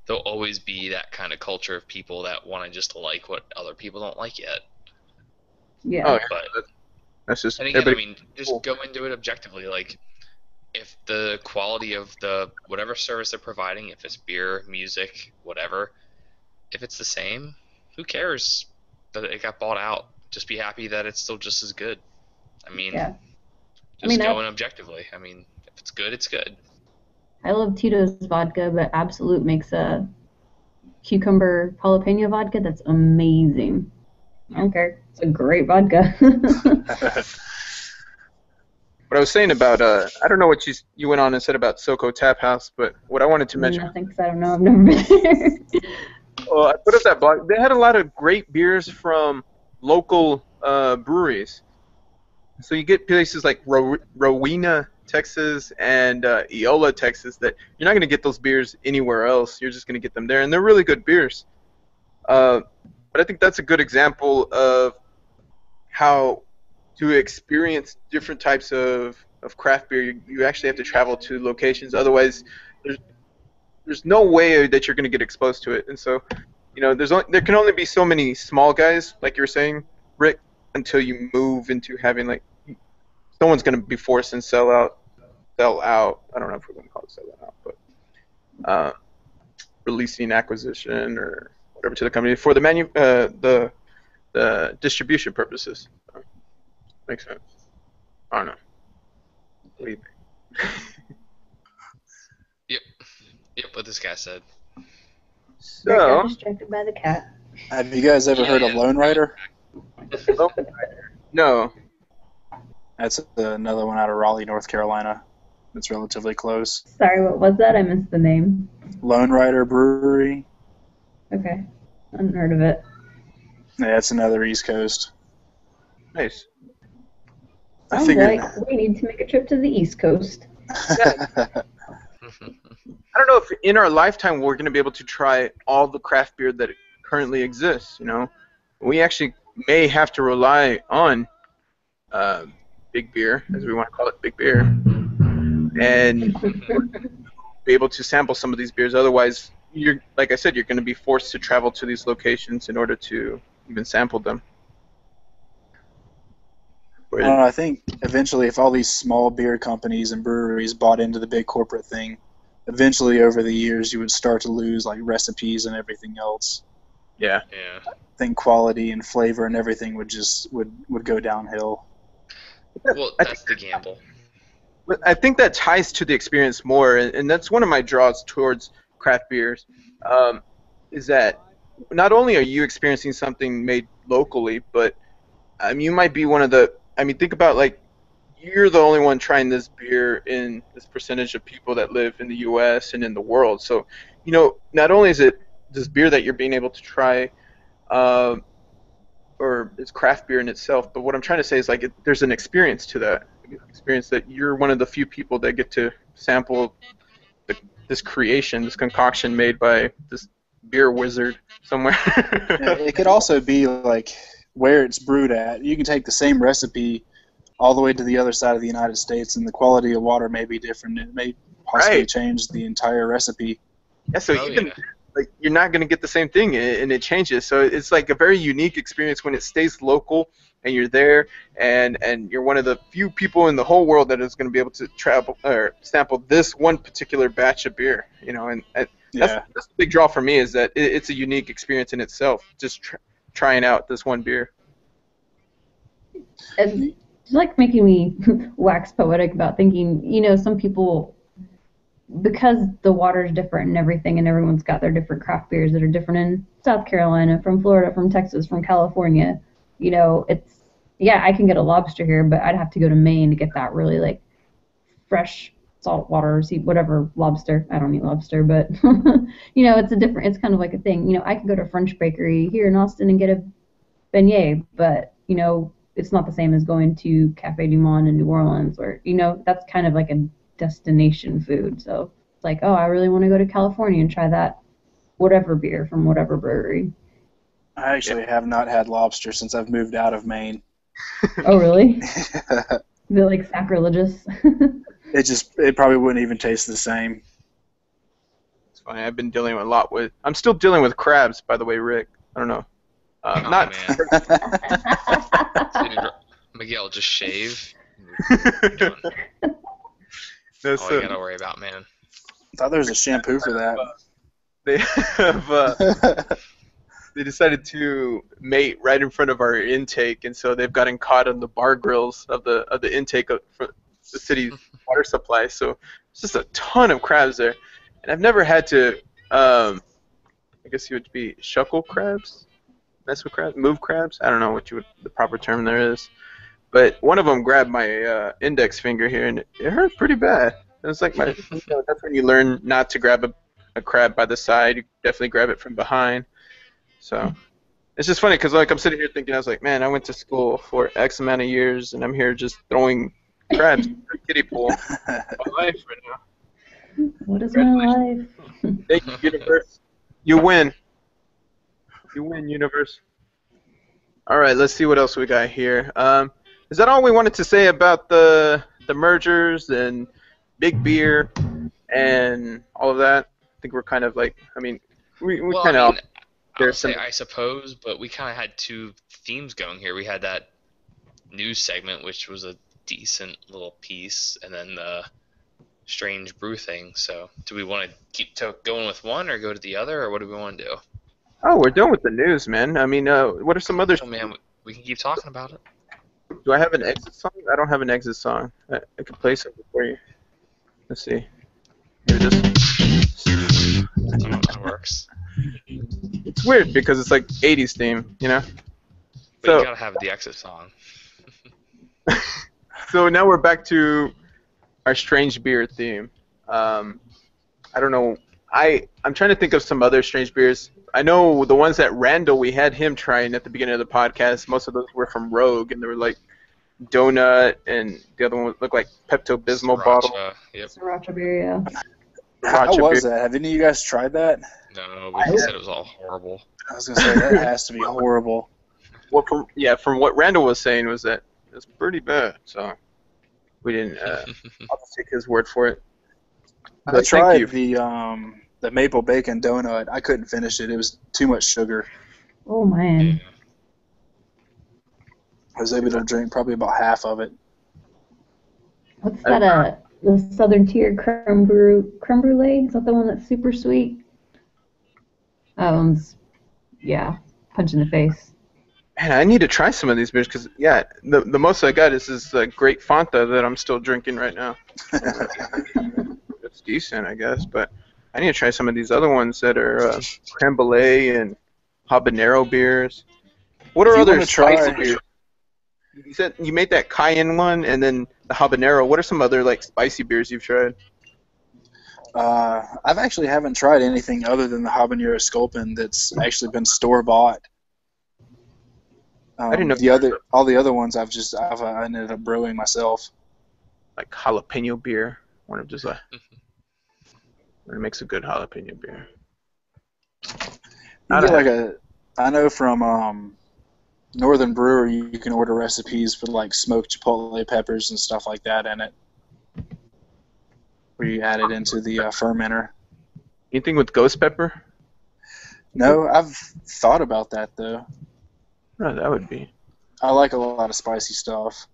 there'll always be that kind of culture of people that want to just like what other people don't like yet. Yeah. Oh, yeah. But that's just. And again, just go into it objectively. Like, if the quality of the whatever service they're providing, if it's beer, music, whatever, if it's the same, who cares that it got bought out? Just be happy that it's still just as good. I mean, Yeah. just going objectively. I mean, if it's good, it's good. I love Tito's vodka, but Absolute makes a cucumber jalapeno vodka that's amazing. I don't care. It's a great vodka. What I was saying about I don't know what you went on and said about Soko Tap House, but what I wanted to mention. Nothing, because I don't know. I've never been there. Well, I put up that blog. They had a lot of great beers from local breweries. So you get places like Rowena, Texas, and Eola, Texas, that you're not going to get those beers anywhere else. You're just going to get them there, and they're really good beers. But I think that's a good example of how to experience different types of craft beer. You actually have to travel to locations. Otherwise, there's no way that you're going to get exposed to it. And so, there can only be so many small guys, like you were saying, Rick, until you move into having someone's going to be forced and sell out. I don't know if we're going to call it sell out, but releasing acquisition or whatever to the company for the distribution purposes. So, makes sense. I don't know. What do you think? Yep, what this guy said. Rick got So, distracted by the cat. Have you guys ever heard of Lone Rider? no. That's another one out of Raleigh, North Carolina. It's relatively close. Sorry, what was that? I missed the name. Lone Rider Brewery. Okay. I hadn't heard of it. Yeah, it's another East Coast. Nice. I Sounds figured. like we need to make a trip to the East Coast. I don't know if in our lifetime we're going to be able to try all the craft beer that currently exists. We actually may have to rely on big beer, as we want to call it, big beer, and be able to sample some of these beers. Otherwise, like I said, you're going to be forced to travel to these locations in order to even sample them. I don't know, I think eventually, if all these small beer companies and breweries bought into the big corporate thing, eventually over the years you would start to lose recipes and everything else. Yeah. I think quality and flavor and everything would go downhill. Well, that's the gamble. I think that ties to the experience more, and that's one of my draws towards craft beers, is that not only are you experiencing something made locally, but you might be one of the. Think about you're the only one trying this beer in this percentage of people that live in the U.S. and in the world. So, not only is it this beer that you're being able to try, or it's craft beer in itself, but what I'm trying to say is there's an experience to that. Experience that you're one of the few people that get to sample this creation, this concoction made by this beer wizard somewhere. It could also be where it's brewed at. You can take the same recipe all the way to the other side of the United States, and the quality of water may be different. It may possibly change the entire recipe. Yeah, so you're not going to get the same thing, and it changes. So it's a very unique experience when it stays local, and you're there, and you're one of the few people in the whole world that is going to be able to travel or sample this one particular batch of beer. That's the big draw for me, is that it's a unique experience in itself. Just trying out this one beer. It's making me wax poetic about thinking, some people, because the water's different and everything, and everyone's got their different craft beers that are different in South Carolina, from Florida, from Texas, from California, I can get a lobster here, but I'd have to go to Maine to get that really fresh saltwater, whatever lobster. I don't eat lobster, but it's kind of like a thing. I could go to a French bakery here in Austin and get a beignet, but it's not the same as going to Café Du Monde in New Orleans, or that's kind of like a destination food. So it's I really want to go to California and try that whatever beer from whatever brewery. I actually have not had lobster since I've moved out of Maine. Oh, really? Is it sacrilegious? It probably wouldn't even taste the same. It's funny. I've been dealing I'm still dealing with crabs, by the way, Rick. I don't know. Man. Miguel, just shave. That's all you gotta worry about, man. I thought there was a shampoo for that. They have they decided to mate right in front of our intake, and so they've gotten caught on the bar grills of the intake for the city's water supply. So it's just a ton of crabs there, and I've never had to. I guess you would be shuckle crabs, mess with crabs, move crabs. I don't know what the proper term there is, but one of them grabbed my index finger here, and it hurt pretty bad. It was like that's when you learn not to grab a crab by the side. You definitely grab it from behind. So it's just funny because like I'm sitting here thinking, I was like, man, I went to school for X amount of years, and I'm here just throwing crabs in a kiddie pool. My life right now. What is my life? Thank you, universe. You win. You win, universe. All right, let's see what else we got here. Is that all we wanted to say about the mergers and big beer and all of that? I think we're kind of like, I mean, we Well, kind I of. mean, I suppose, but we kind of had two themes going here. We had that news segment, which was a decent little piece, and then the strange brew thing. So, do we want to keep going with one, or go to the other, or what do we want to do? Oh, we're done with the news, man. I mean, what are some other? Oh man, we can keep talking about it. Do I have an exit song? I don't have an exit song. I could play something for you. Let's see. Here it is. I don't know if that works. It's weird because it's like 80s theme, you know? But you gotta have the exit song. So now we're back to our strange beer theme. I don't know. I'm trying to think of some other strange beers. I know the ones that Randall, we had him trying at the beginning of the podcast. Most of those were from Rogue, and they were like donut, and the other one looked like Pepto-Bismol bottle. Yep. Sriracha beer, yeah. How was that? Have any of you guys tried that? No, we said it was all horrible. I was gonna say that has to be horrible. Well, from what Randall was saying was that it's pretty bad. So we didn't. I'll just take his word for it. I tried the maple bacon donut. I couldn't finish it. It was too much sugar. Oh man. I was able to drink probably about half of it. What's that? The Southern Tier creme brulee? Is that the one that's super sweet? Yeah, punch in the face. Man, I need to try some of these beers because the most I got is this great Fanta that I'm still drinking right now. It's decent, I guess, but I need to try some of these other ones that are creme brulee and habanero beers. What are other spicy beers? You said you made that cayenne one and then the habanero. What are some other like spicy beers you've tried? I've actually haven't tried anything other than the habanero sculpin that's actually been store bought. I didn't know all the other ones I ended up brewing myself. Like jalapeno beer. One of just like it makes a good jalapeno beer. You get I know from Northern Brewer you can order recipes for like smoked chipotle peppers and stuff like that in it, where you add it into the fermenter. Anything with ghost pepper? No, I've thought about that though. No, that would be. I like a lot of spicy stuff.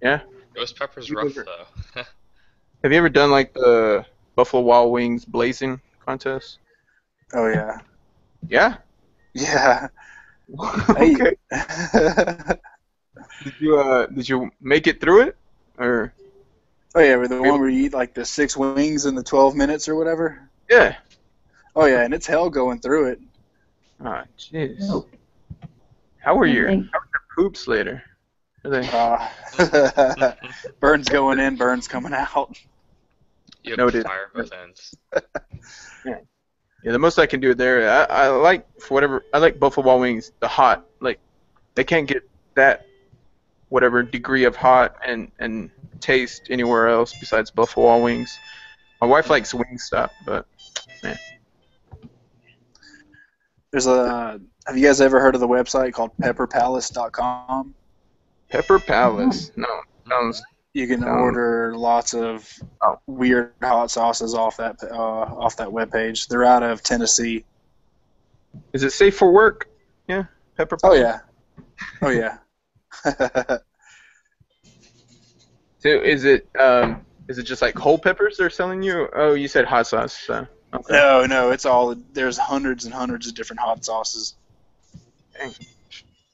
Yeah. Ghost pepper's rough though. Have you ever done like the Buffalo Wild Wings blazing contest? Oh yeah. Yeah? Yeah. Okay. Did you make it through it? Or Oh yeah, the one where you eat like the 6 wings in the 12 minutes or whatever? Yeah. Oh yeah, and it's hell going through it. Oh jeez. Nope. How were your poops later? Burns going in, burns coming out. Yep, Noted. fire both ends. Yeah, the most I can do there, I like Buffalo Wild Wings, the hot. Like, they can't get that whatever degree of hot and taste anywhere else besides Buffalo Wild Wings. My wife likes Wingstop, but man. Have you guys ever heard of the website called pepperpalace.com? Pepper Palace? No. You can order lots of weird hot sauces off that webpage. They're out of Tennessee. Is it safe for work? Yeah, Pepper Palace. Oh yeah. So is it just like whole peppers they're selling you? Oh, you said hot sauce. So. Okay. No, it's all. There's hundreds and hundreds of different hot sauces. Dang.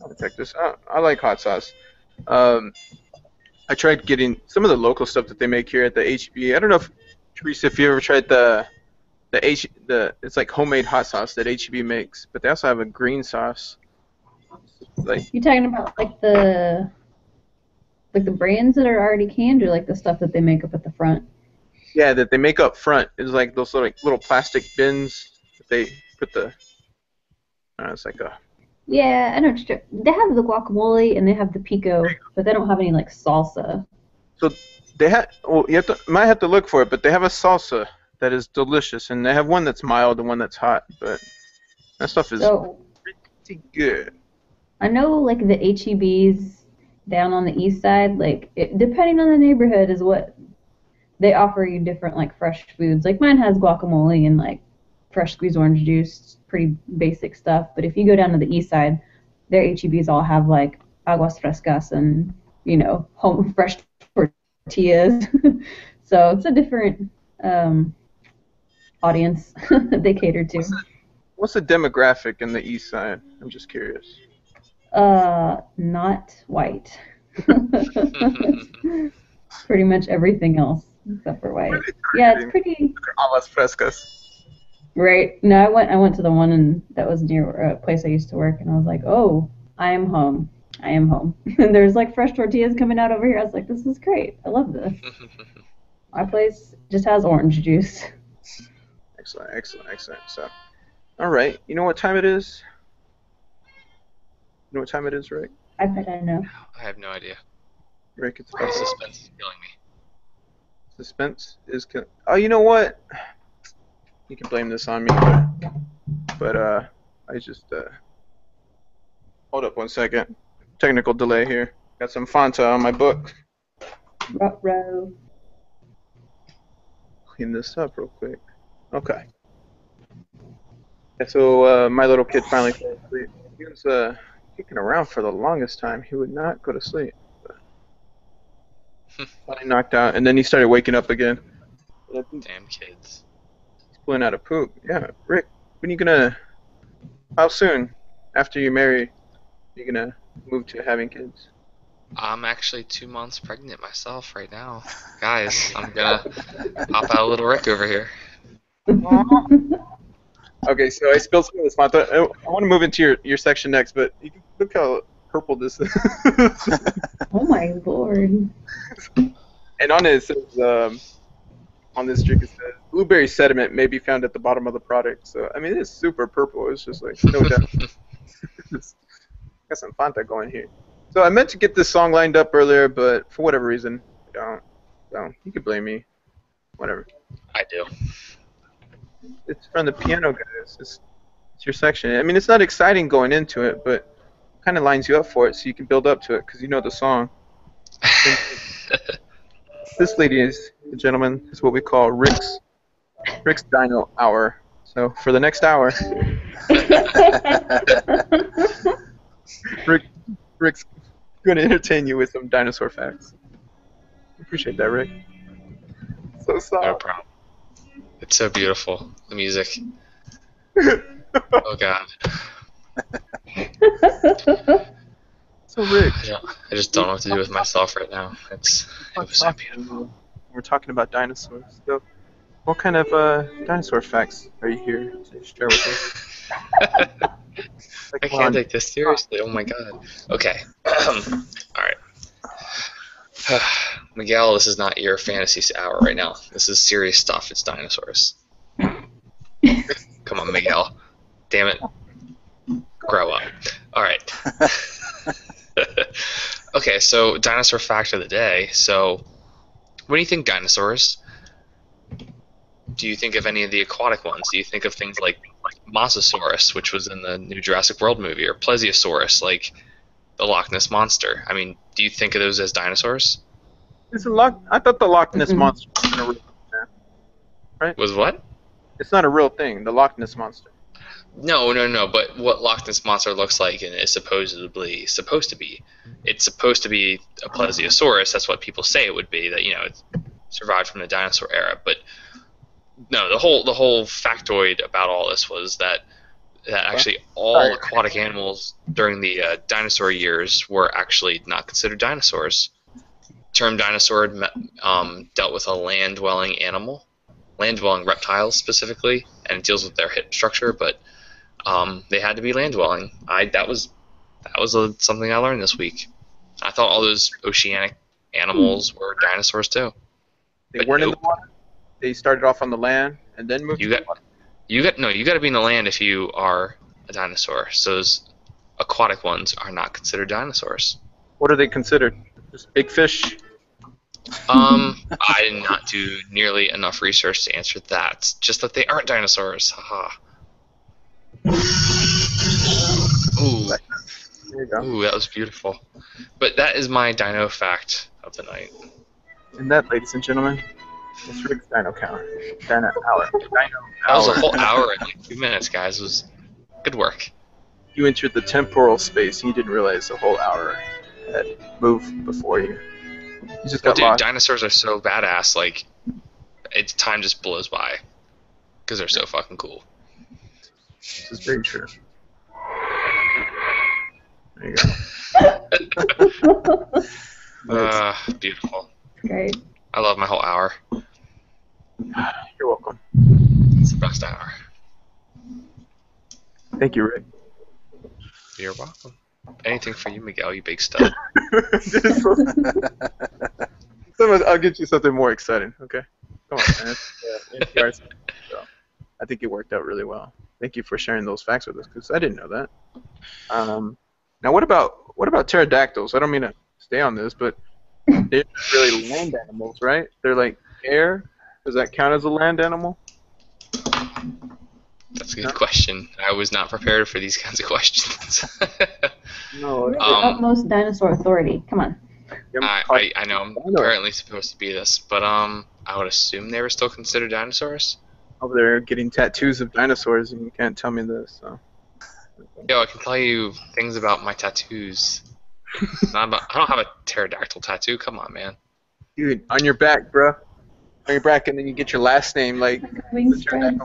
I'll check this out. I like hot sauce. Um, I tried getting some of the local stuff that they make here at the HB. I don't know if Teresa, if you ever tried the it's like homemade hot sauce that HEB makes, but they also have a green sauce. Like You talking about like the brands that are already canned, or like the stuff that they make up at the front? yeah, that they make up front is like those little plastic bins that they put it's like a Yeah, I know. They have the guacamole and they have the pico, but they don't have any like salsa. so they have might have to look for it, but they have a salsa that is delicious, and they have one that's mild and one that's hot, but that stuff is So pretty good. I know like the HEBs down on the east side, like depending on the neighborhood, is what they offer you different like fresh foods. Like mine has guacamole and like fresh squeezed orange juice, pretty basic stuff. But if you go down to the east side, their HEBs all have like aguas frescas and home fresh tortillas. So it's a different audience that they cater to. What's the demographic in the east side? I'm just curious. Not white. Pretty much everything else except for white. Yeah, it's pretty. Aguas frescas. Right. No, I went to the one that was near a place I used to work, and I was like, oh, I am home. I am home. And there's like fresh tortillas coming out over here. I was like, this is great. I love this. My place just has orange juice. Excellent. So, all right. You know what time it is? You know what time it is, Rick? I bet I know. I have no idea. Rick, it's The about suspense is killing me. suspense is. Oh, you know what? You can blame this on me, but I just hold up one second. Technical delay here. Got some Fanta on my book. Ruh-roh. Clean this up real quick. Okay. Yeah, so my little kid finally fell asleep. He was kicking around for the longest time. He would not go to sleep. Finally knocked out, and then he started waking up again. Damn kids. He's pulling out a poop. Yeah, Rick, when you gonna? How soon after you marry, you gonna move to having kids? I'm actually 2 months pregnant myself right now. Guys, I'm gonna pop out a little Rick over here. Okay, so I spilled some of this Fanta. I want to move into your section next, but you can look how purple this is. Oh my lord. And on it says, on this drink it says, blueberry sediment may be found at the bottom of the product. So, I mean, it's super purple. It's just like, no doubt. Got some Fanta going here. So I meant to get this song lined up earlier, but for whatever reason, I don't. So you can blame me. Whatever. I do. It's from the piano guys. It's your section. I mean, it's not exciting going into it, but kind of lines you up for it so you can build up to it because you know the song. This, ladies and gentlemen, is what we call Rick's Dino Hour. So for the next hour, Rick's going to entertain you with some dinosaur facts. Appreciate that, Rick. So soft. No problem. It's so beautiful, the music. Oh God. So Rick, I just don't know what to do with myself right now. It was so beautiful. we're talking about dinosaurs. So, what kind of dinosaur facts are you here to share with us? I can't take this seriously. Oh my God. Okay. Alright. Miguel, this is not your fantasy hour right now. This is serious stuff. It's dinosaurs. Come on, Miguel. Damn it. Grow up. Alright. Okay, so dinosaur fact of the day. So, when you think dinosaurs, do you think of any of the aquatic ones? Do you think of things like Mosasaurus, which was in the new Jurassic World movie, or Plesiosaurus, like the Loch Ness Monster? I mean, do you think of those as dinosaurs? I thought the Loch Ness Monster wasn't a real thing, right? Was what? It's not a real thing, the Loch Ness Monster. No. But what Loch Ness Monster looks like and is supposedly supposed to be, it's supposed to be a Plesiosaurus. That's what people say it would be. That it survived from the dinosaur era. But no, the whole factoid about all this was that that actually all aquatic animals during the dinosaur years were actually not considered dinosaurs. The term dinosaur dealt with a land-dwelling animal, land-dwelling reptiles specifically, and it deals with their hip structure, but they had to be land-dwelling. That was something I learned this week. I thought all those oceanic animals were dinosaurs too. They But weren't in nope. the water. They started off on the land and then moved You to got the water. you got to be in the land if you are a dinosaur. So those aquatic ones are not considered dinosaurs. What are they considered? Just big fish? I did not do nearly enough research to answer that. Just that they aren't dinosaurs. Haha. Ooh, There you go. ooh, that was beautiful. But that is my dino fact of the night. And that, ladies and gentlemen, is Rick's Dino Counter. Dino Hour. That was a whole hour and like 2 minutes, guys. It was good work. You entered the temporal space and you didn't realize the whole hour had moved before you. You just Well, got dude, lost. dinosaurs are so badass. Like, time just blows by because they're so fucking cool. This is very true. There you go. Beautiful. Great. I love my whole hour. You're welcome. It's the best hour. Thank you, Rick. You're welcome. Anything for you, Miguel, you big stud. I'll get you something more exciting, okay? Come on, man. NPR, so I think it worked out really well. Thank you for sharing those facts with us, because I didn't know that. Now, what about pterodactyls? I don't mean to stay on this, but they're not really land animals, right? They're like air. Does that count as a land animal? That's a good question. I was not prepared for these kinds of questions. No. We're the utmost dinosaur authority. Come on. I know I'm apparently supposed to be this, but I would assume they were still considered dinosaurs. Over there getting tattoos of dinosaurs, and you can't tell me this. So. Yo, I can tell you things about my tattoos. I don't have a pterodactyl tattoo. Come on, man. Dude, on your back, bro. On your back, and then you get your last name, like. Wing spread.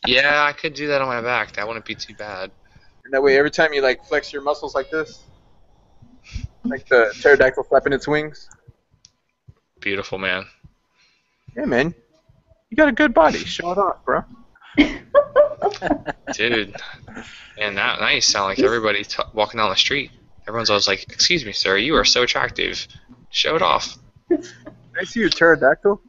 Yeah, I could do that on my back. That wouldn't be too bad. And that way, every time you like flex your muscles like this, like the pterodactyl flapping its wings. Beautiful, man. Yeah, man. You got a good body. Show it off, bro. Dude. And now you sound like everybody walking down the street. Everyone's always like, "Excuse me, sir, you are so attractive. Show it off." I see your pterodactyl.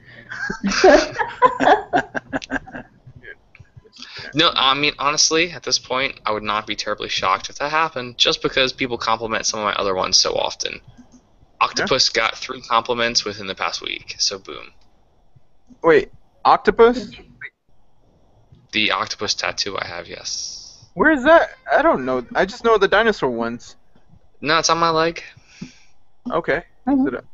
No, I mean, honestly, at this point, I would not be terribly shocked if that happened, just because people compliment some of my other ones so often. Octopus got 3 compliments within the past week, so boom. Wait, octopus? The octopus tattoo I have, yes. Where is that? I don't know. I just know the dinosaur ones. No, it's on my leg. Okay. Mhm. Is it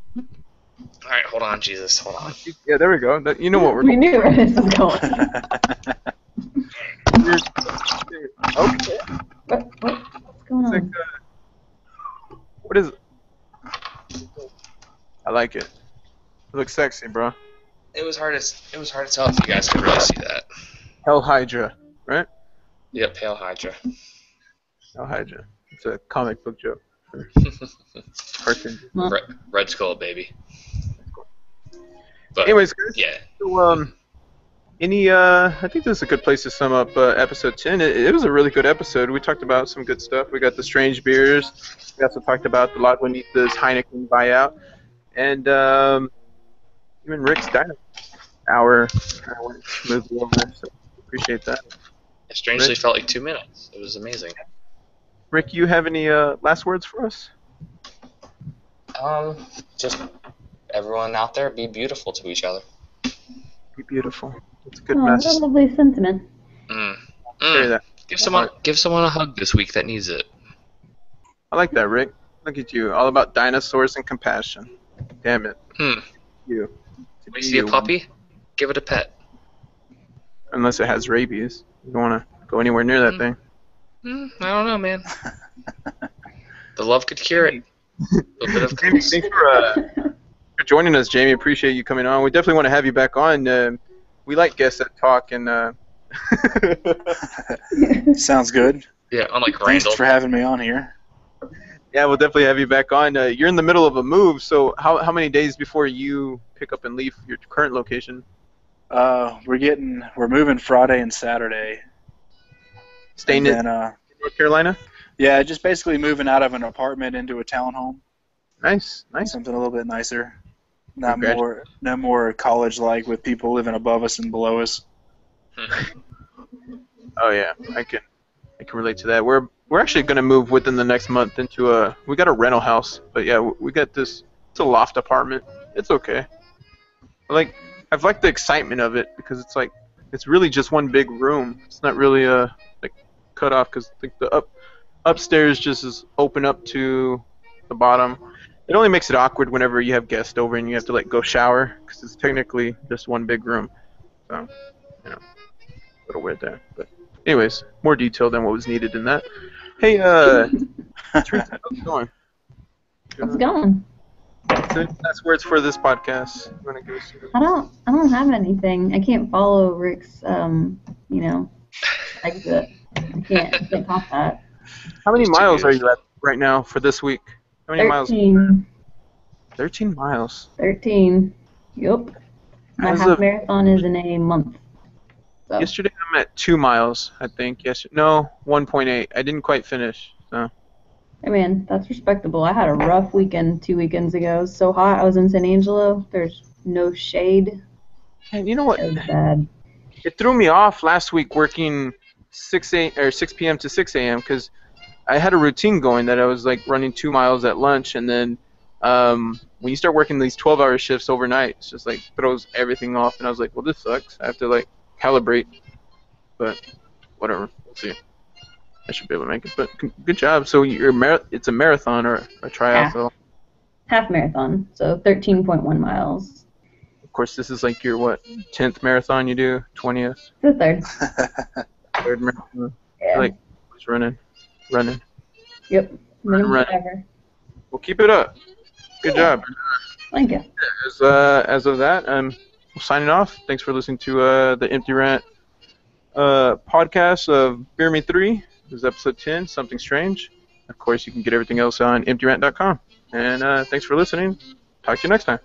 Alright, hold on, Jesus, hold on. yeah, there we go. You know what we're We knew where this was going. Okay. What's going It's like, on? what is it? I like it. It looks sexy, bro. It was hard to tell if you guys could really see that. Hell Hydra, right? Yep, Pale Hydra. Hell Hydra. It's a comic book joke. Cartoon. Well, Red Skull, baby. But, Anyways, guys. yeah. So, I think this is a good place to sum up episode 10. It was a really good episode. We talked about some good stuff. We got the strange beers. We also talked about the Lagunitas Heineken buyout. And even Rick's Dino Hour kind of went smoothly over, so appreciate that. It strangely Rick? felt like 2 minutes. It was amazing. Rick, you have any last words for us? Just everyone out there, be beautiful to each other. Be beautiful. It's a good oh, what a message. lovely sentiment. Hear that. Give someone a hug this week that needs it. I like that, Rick. Look at you, all about dinosaurs and compassion. Damn it. You. To When be you see a you. puppy, give it a pet. Unless it has rabies. You don't want to go anywhere near that thing. I don't know, man. The love could cure it. A little bit of Jamie, thanks for joining us, Jamie. Appreciate you coming on. We definitely want to have you back on. We like guests that talk and Sounds good. Yeah, unlike Thanks Randall. for having me on here. Yeah, we'll definitely have you back on. You're in the middle of a move, so how many days before you pick up and leave your current location? We're moving Friday and Saturday. Staying And in then, North Carolina? yeah, just basically moving out of an apartment into a townhome. Nice. Something a little bit nicer. Congrats. No more college-like with people living above us and below us. Oh yeah, I can relate to that. We're actually gonna move within the next month into we got a rental house, but yeah, we got this. It's a loft apartment. It's okay. I've liked the excitement of it because it's really just one big room. It's not really like cut off because the upstairs just is open up to the bottom. It only makes it awkward whenever you have guests over and you have to go shower because it's technically just one big room. So, a little weird there. But anyways, more detail than what was needed in that. Hey, Teresa, how's it going? How's it going? So any last words for this podcast? You want to give us I don't have anything. I can't follow Rick's exit. I can't top that. How many It's too miles are you beautiful. at right now for this week? How many miles? 13. 13 miles. 13. Yup. My As half of marathon is in a month. So. yesterday, I'm at 2 miles, I think. No, 1.8. I didn't quite finish. So. I mean, that's respectable. I had a rough weekend 2 weekends ago. It was so hot. I was in San Angelo. There's no shade. And you know what? It was bad. It threw me off last week working 6 p.m. to 6 a.m. because I had a routine going that I was running 2 miles at lunch, and then when you start working these 12-hour shifts overnight, it's just throws everything off. And I was like, well, this sucks. I have to calibrate, but whatever. We'll see. I should be able to make it. But good job. So it's a marathon or a triathlon. Half marathon, so 13.1 miles. Of course, this is your 10th marathon you do, 20th, The third. third marathon. Yeah. Just running. Yep. Minimum Run. forever. Well, keep it up. Good job. Thank you. As of that, I'm signing off. Thanks for listening to the Empty Rant podcast of Beer Me 3. This is episode 10, Something Strange. Of course, you can get everything else on emptyrant.com. And thanks for listening. Talk to you next time.